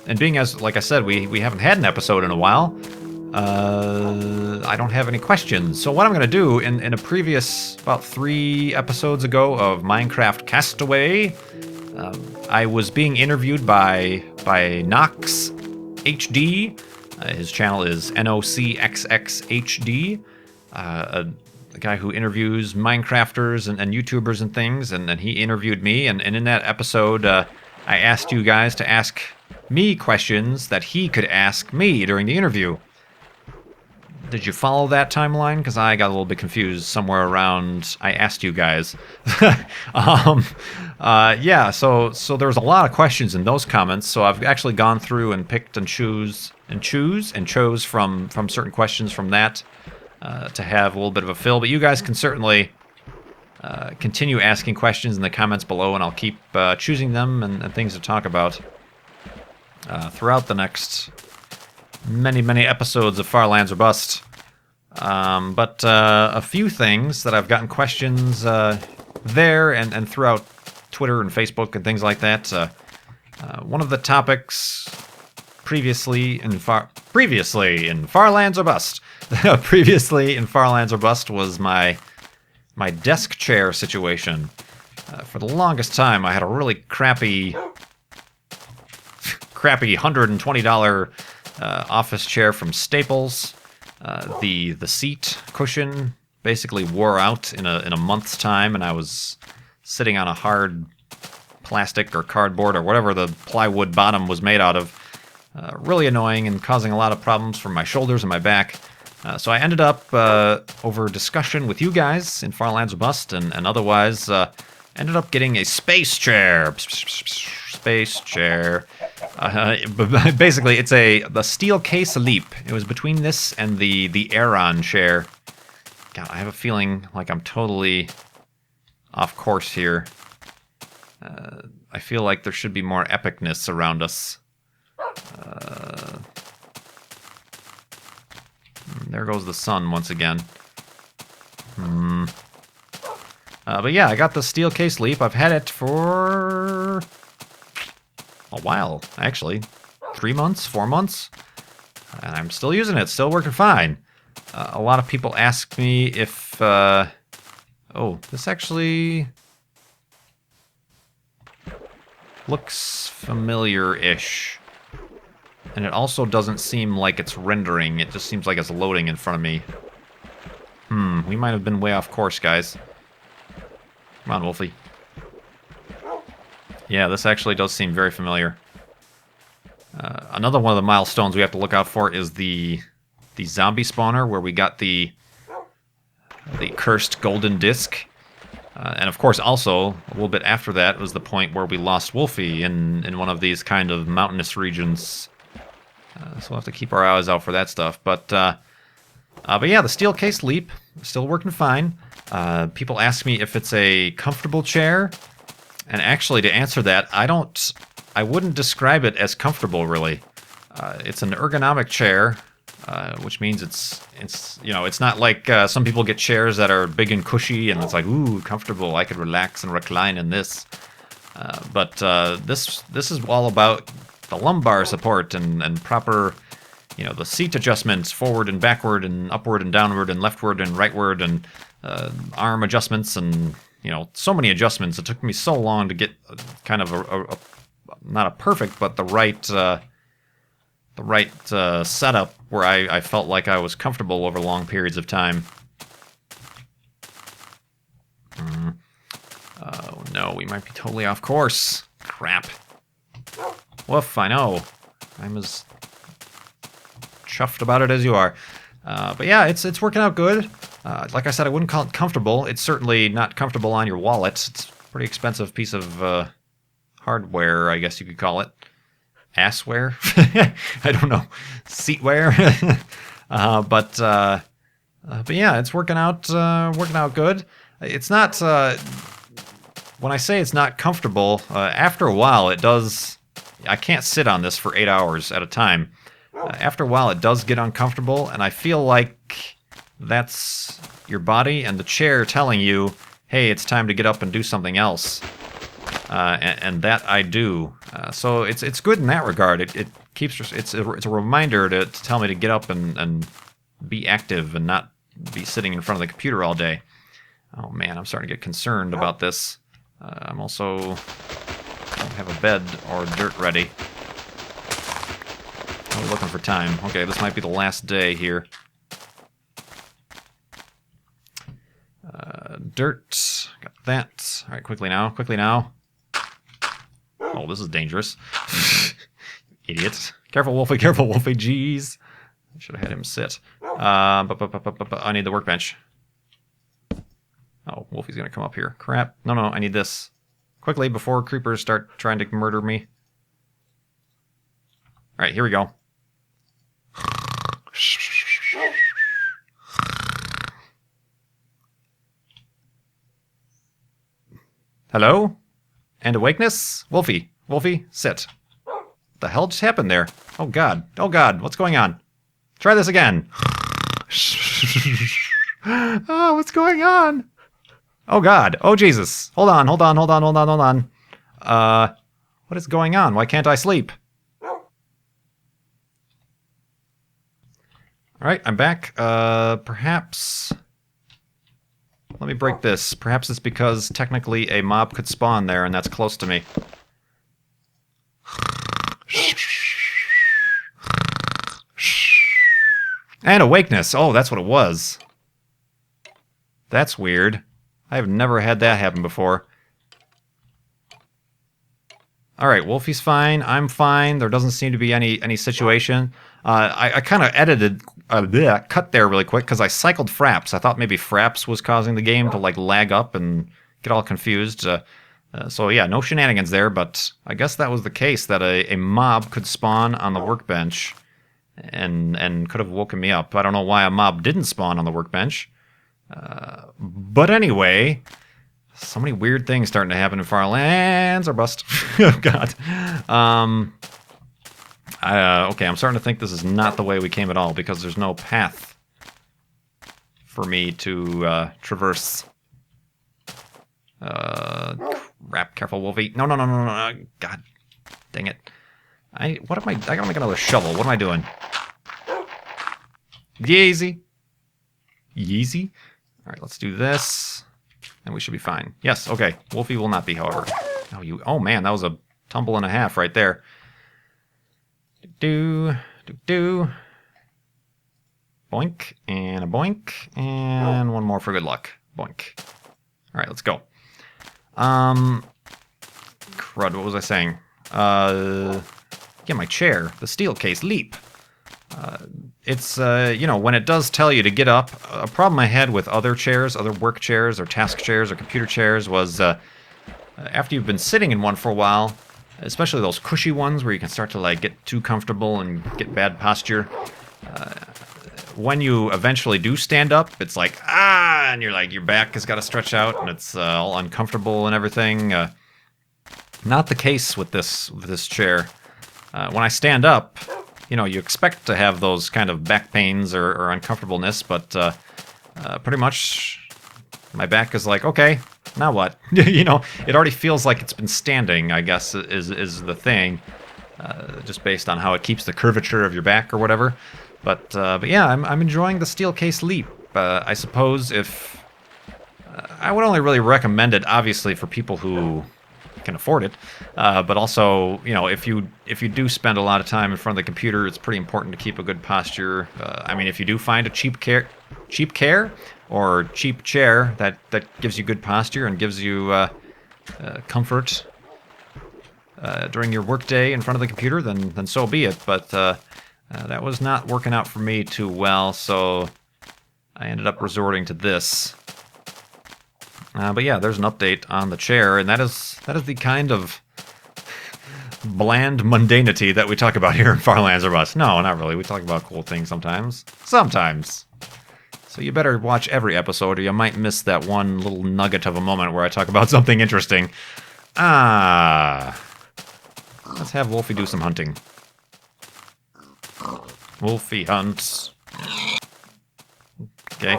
And being as, like I said, we haven't had an episode in a while, I don't have any questions. So what I'm going to do, in a previous, about 3 episodes ago of Minecraft Castaway, I was being interviewed by Nox HD. His channel is NOCXXHD. A guy who interviews Minecrafters and YouTubers and things, and he interviewed me, and in that episode, I asked you guys to ask me questions that he could ask me during the interview. Did you follow that timeline? Because I got a little bit confused somewhere around I asked you guys. Yeah, so there was a lot of questions in those comments, so I've actually gone through and picked and chose from certain questions from that to have a little bit of a fill. But you guys can certainly continue asking questions in the comments below, and I'll keep choosing them and things to talk about throughout the next many episodes of Far Lands or Bust. But a few things that I've gotten questions there and throughout Twitter and Facebook and things like that. One of the topics previously in Far Lands or Bust. Previously in Far Lands or Bust was my desk chair situation. For the longest time, I had a really crappy $120 office chair from Staples. The seat cushion basically wore out in a month's time, and I was sitting on a hard plastic or cardboard or whatever the plywood bottom was made out of. Really annoying and causing a lot of problems for my shoulders and my back. So I ended up, over discussion with you guys in Far Lands or Bust and otherwise, ended up getting a space chair. Space chair. Basically, it's the steel case leap. It was between this and the Aeron chair. God, I have a feeling like I'm totally off course here. I feel like there should be more epicness around us. There goes the sun once again. But yeah, I got the steel case leap. I've had it for a a while, actually. 3 months, 4 months, and I'm still using it, still working fine. A lot of people ask me if, oh, this actually looks familiar-ish. And it also doesn't seem like it's rendering, it just seems like it's loading in front of me. We might have been way off course, guys. Come on, Wolfie. Yeah, this actually does seem very familiar. Another one of the milestones we have to look out for is the zombie spawner, where we got the cursed golden disc. And of course, also, a little bit after that was the point where we lost Wolfie in one of these kind of mountainous regions. So we'll have to keep our eyes out for that stuff. But yeah, the steel case leap, still working fine. People ask me if it's a comfortable chair. And actually, to answer that, I wouldn't describe it as comfortable, really. It's an ergonomic chair, which means it's not like some people get chairs that are big and cushy, and it's like, ooh, comfortable, I could relax and recline in this. But this is all about the lumbar support and proper, the seat adjustments, forward and backward and upward and downward and leftward and rightward, and arm adjustments, and so many adjustments. It took me so long to get kind of a not a perfect, but the right setup where I felt like I was comfortable over long periods of time. Oh no, we might be totally off course. Crap. Woof, I know. I'm as chuffed about it as you are. But yeah, it's working out good. Like I said, I wouldn't call it comfortable. It's certainly not comfortable on your wallet. It's a pretty expensive piece of hardware, I guess you could call it. Assware? I don't know. Seatware? But yeah, it's working out good. It's not, when I say it's not comfortable, after a while it does, I can't sit on this for 8 hours at a time. After a while it does get uncomfortable, and I feel like that's your body and the chair telling you, hey, it's time to get up and do something else. And that I do. So it's good in that regard. It keeps it's a reminder to tell me to get up and be active and not be sitting in front of the computer all day. Oh man, I'm starting to get concerned about this. I'm also don't have a bed or dirt ready. I'm looking for time. Okay, this might be the last day here. Dirt, got that. All right, quickly now. Oh, this is dangerous. Idiot. Careful, Wolfie, jeez. I should have had him sit. I need the workbench. Oh, Wolfie's gonna come up here. Crap. No, I need this. Quickly, before creepers start trying to murder me. Alright, here we go. Hello? And awakeness? Wolfie, sit. What the hell just happened there? Oh god, what's going on? Try this again. Oh, what's going on? Oh god, oh Jesus. Hold on. What is going on? Why can't I sleep? Alright, I'm back. Perhaps... Let me break this. Perhaps it's because technically a mob could spawn there and that's close to me. And awakeness. Oh, that's what it was. That's weird. I have never had that happen before. Alright, Wolfie's fine. I'm fine. There doesn't seem to be any situation. I kind of edited... cut there really quick because I cycled Fraps. I thought maybe Fraps was causing the game to like lag up and get all confused. So yeah, no shenanigans there, but I guess that was the case, that a mob could spawn on the workbench and could have woken me up. I don't know why a mob didn't spawn on the workbench. But anyway, so many weird things starting to happen in Far Lands or bust. Oh god. Okay, I'm starting to think this is not the way we came at all, because there's no path for me to traverse. Crap, careful, Wolfie. No, God. Dang it. I gotta make another shovel. What am I doing? Yeezy. Yeezy. All right, let's do this. And we should be fine. Yes, okay. Wolfie will not be, however. Oh man, that was a tumble and a half right there. Do. Boink, and a boink, and one more for good luck. Boink. All right, let's go. Crud, what was I saying? Yeah, my chair, the steel case leap. It's, you know, when it does tell you to get up, a problem I had with other chairs, other work chairs or task chairs or computer chairs was after you've been sitting in one for a while, especially those cushy ones where you can start to like get too comfortable and get bad posture. When you eventually do stand up, it's like, and you're like, your back has got to stretch out and it's all uncomfortable and everything. Not the case with this chair. When I stand up, you know, you expect to have those kind of back pains or uncomfortableness, but pretty much my back is like, okay, now what? You know, it already feels like it's been standing, I guess, is the thing, just based on how it keeps the curvature of your back or whatever. But yeah, I'm enjoying the steel case leap. I suppose if I would only really recommend it, obviously, for people who can afford it, but also, you know, if you do spend a lot of time in front of the computer, it's pretty important to keep a good posture. I mean, if you do find a cheap chair or cheap chair that gives you good posture and gives you comfort during your workday in front of the computer, then so be it. But that was not working out for me too well, so I ended up resorting to this. But yeah, there's an update on the chair, and that is the kind of bland mundanity that we talk about here in Farlands Bus. No, not really. We talk about cool things sometimes. Sometimes. So you better watch every episode, or you might miss that one little nugget of a moment where I talk about something interesting. Let's have Wolfie do some hunting. Wolfie hunts. Okay.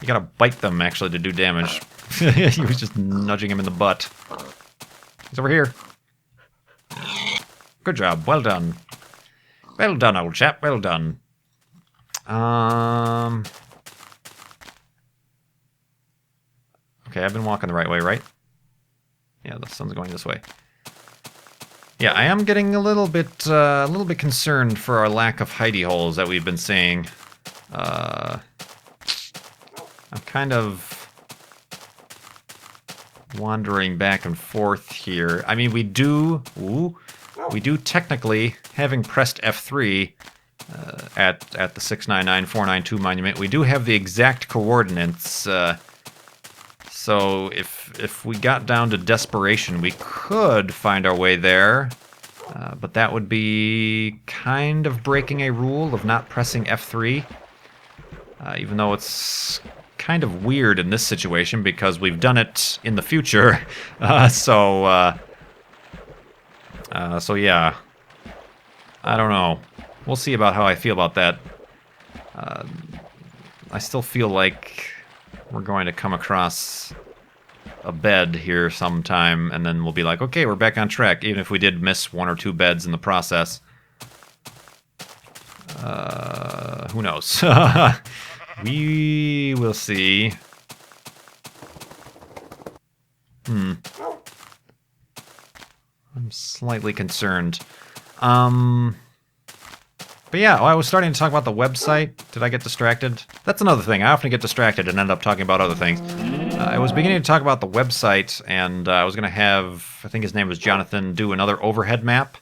You gotta bite them, actually, to do damage. He was just nudging him in the butt. He's over here. Good job. Well done. Well done, old chap. Well done. Okay, I've been walking the right way, right? Yeah, the sun's going this way. Yeah, I am getting a little bit concerned for our lack of hidey holes that we've been seeing. I'm kind of wandering back and forth here. I mean, we do technically, having pressed F3 at the 699492 monument, we do have the exact coordinates. So if we got down to desperation, we could find our way there. But that would be kind of breaking a rule of not pressing F3. Even though it's kind of weird in this situation because we've done it in the future. So yeah. I don't know. We'll see about how I feel about that. I still feel like we're going to come across a bed here sometime, and then we'll be like, okay, we're back on track, even if we did miss one or two beds in the process. Who knows? We will see. I'm slightly concerned. But yeah, I was starting to talk about the website. Did I get distracted? That's another thing. I often get distracted and end up talking about other things. I was beginning to talk about the website, and I was going to have, I think his name was Jonathan, do another overhead map.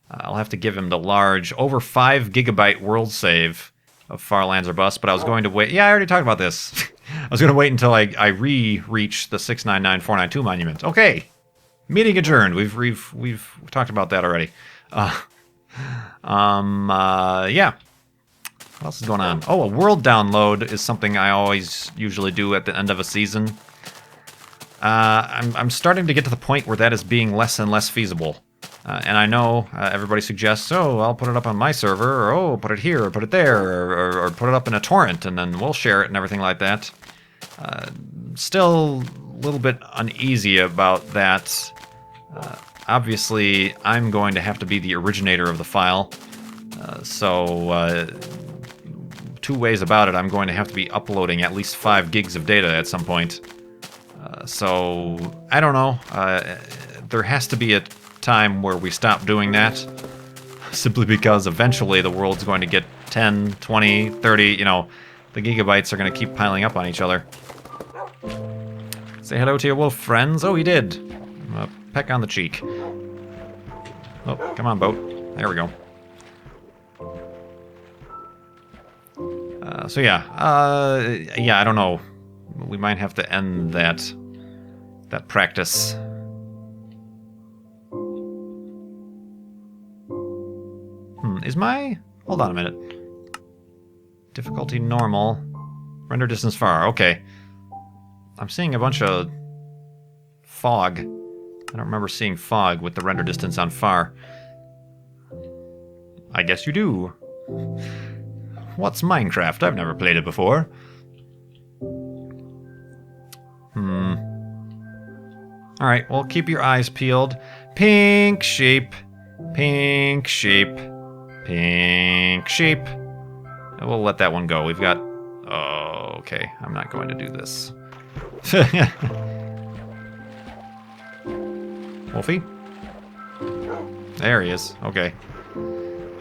I'll have to give him the large, over 5 gigabyte world save of Farlands Bus, but I was going to wait. Yeah, I already talked about this. I was going to wait until I reach the 699492 monument. Okay, meeting adjourned. We've talked about that already. Yeah. What else is going on? Oh, a world download is something I always usually do at the end of a season. I'm starting to get to the point where that is being less and less feasible. And I know everybody suggests, oh, I'll put it up on my server, or oh, put it here, or put it there, or put it up in a torrent, and then we'll share it and everything like that. Still a little bit uneasy about that. obviously I'm going to have to be the originator of the file. So two ways about it, I'm going to have to be uploading at least 5 gigs of data at some point. So I don't know. There has to be a time where we stop doing that, simply because eventually the world's going to get 10, 20, 30, you know, the gigabytes are going to keep piling up on each other. Say hello to your wolf friends. Oh, he did. Peck on the cheek. Oh, come on, boat. There we go. So yeah, I don't know. We might have to end that practice. Is my... Hold on a minute. Difficulty normal. Render distance far. Okay. I'm seeing a bunch of fog. I don't remember seeing fog with the render distance on far. I guess you do. What's Minecraft? I've never played it before. Alright, well, keep your eyes peeled. Pink sheep. Pink sheep. Pink sheep. We'll let that one go. We've got... Oh, okay. I'm not going to do this. Wolfie? There he is. Okay.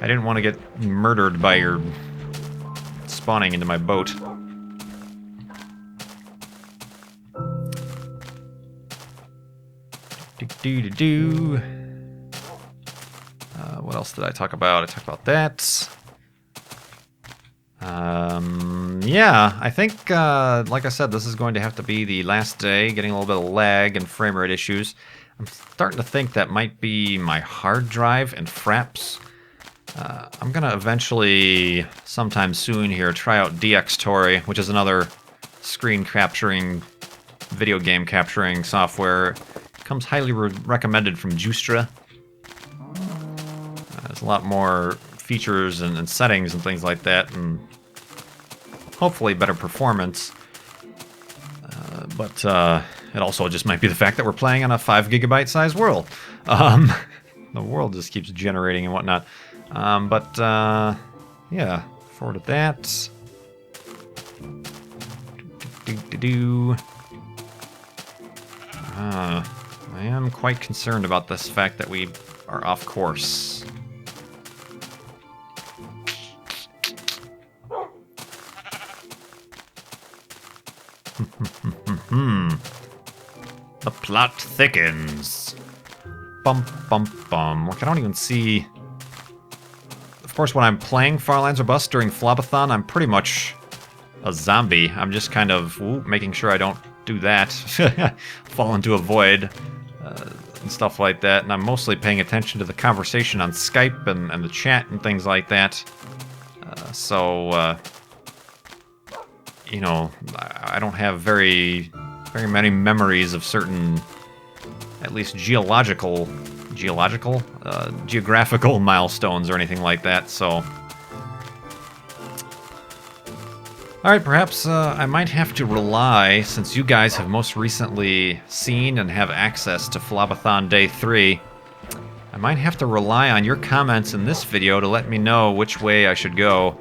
I didn't want to get murdered by your spawning into my boat. Do-do-do-do. What else did I talk about? I talked about that. Yeah, I think, like I said, this is going to have to be the last day, getting a little bit of lag and frame rate issues. I'm starting to think that might be my hard drive and fraps. I'm going to eventually, sometime soon here, try out DxTory, which is another screen capturing, video game capturing software. It comes highly recommended from Justra. There's a lot more features and settings and things like that, and hopefully better performance. But it also just might be the fact that we're playing on a 5 gigabyte size world. The world just keeps generating and whatnot. Yeah, forward to that. I am quite concerned about this fact that we are off course. The plot thickens. Bum, bum, bum. Look, I don't even see... Of course, when I'm playing Far Lands or Bust during FLoB-athon, I'm pretty much a zombie. I'm just kind of making sure I don't do that. Fall into a void and stuff like that. And I'm mostly paying attention to the conversation on Skype and the chat and things like that. You know, I don't have very many memories of certain, at least geographical milestones or anything like that, so... Alright, perhaps I might have to rely, since you guys have most recently seen and have access to FLoB-athon Day 3, I might have to rely on your comments in this video to let me know which way I should go,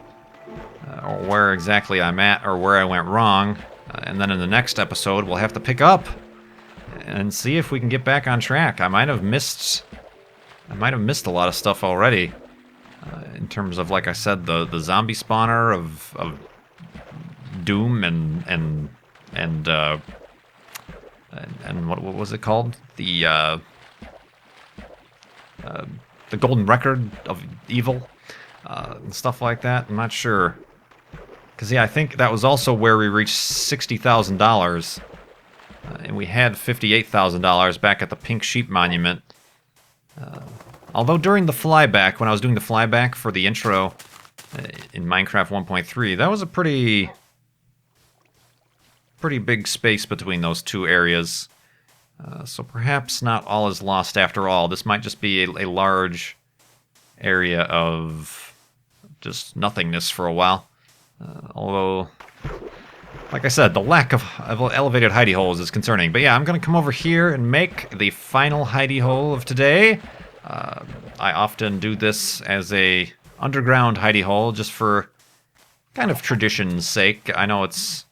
or where exactly I'm at, or where I went wrong, and then in the next episode we'll have to pick up and see if we can get back on track. I might have missed a lot of stuff already, in terms of, like I said, the zombie spawner of Doom and what was it called? The Golden Record of Evil, and stuff like that. I'm not sure. Because, yeah, I think that was also where we reached $60,000, and we had $58,000 back at the Pink Sheep Monument. Although during the flyback, when I was doing the flyback for the intro in Minecraft 1.3, that was a pretty big space between those two areas. So perhaps not all is lost after all. This might just be a large area of just nothingness for a while. Although Like I said, the lack of elevated hidey holes is concerning. But yeah, I'm going to come over here and make the final hidey hole of today. I often do this as a underground hidey hole just for kind of tradition's sake. I know it's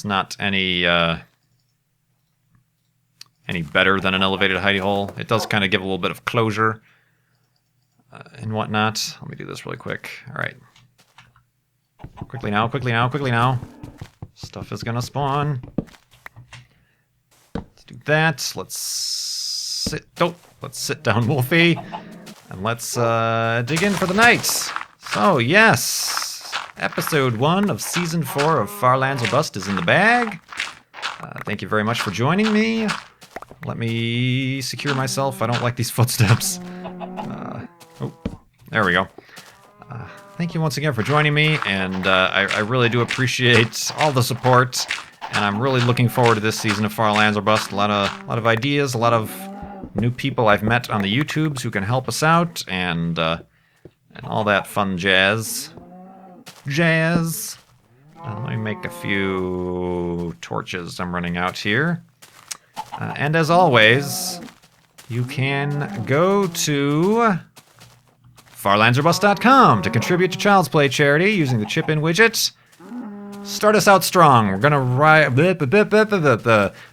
not any better than an elevated hidey hole. It does kind of give a little bit of closure and whatnot. Let me do this really quick. All right. Quickly now, quickly now, quickly now. Stuff is gonna spawn. Let's do that. Let's sit down, Wolfie, and let's dig in for the night. So yes, episode 1 of season 4 of Farlands or Bust is in the bag. Thank you very much for joining me. Let me secure myself. I don't like these footsteps. Oh, there we go. Thank you once again for joining me, and I really do appreciate all the support, and I'm really looking forward to this season of Farlands or Bust. A lot of ideas, a lot of new people I've met on the YouTubes who can help us out, and all that fun jazz. Let me make a few torches. I'm running out here. And as always, you can go to farlandsorbust.com to contribute to Child's Play charity using the chip-in widget. Start us out strong. We're gonna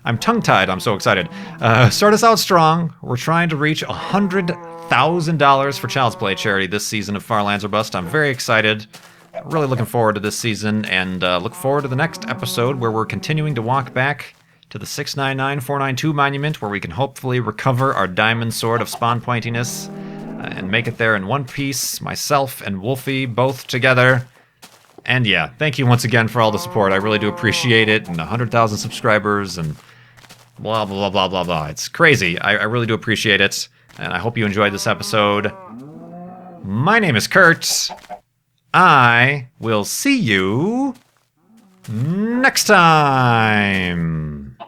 I'm tongue-tied. I'm so excited. Start us out strong. We're trying to reach $100,000 for Child's Play charity this season of Farlands or Bust. I'm very excited. Really looking forward to this season, and look forward to the next episode where we're continuing to walk back to the 699492 monument, where we can hopefully recover our diamond sword of spawn pointiness and make it there in one piece, myself and Wolfie both together. And yeah, thank you once again for all the support. I really do appreciate it, and 100,000 subscribers and blah, blah, blah, blah, blah. It's crazy. I really do appreciate it, and I hope you enjoyed this episode. My name is Kurt. I will see you next time.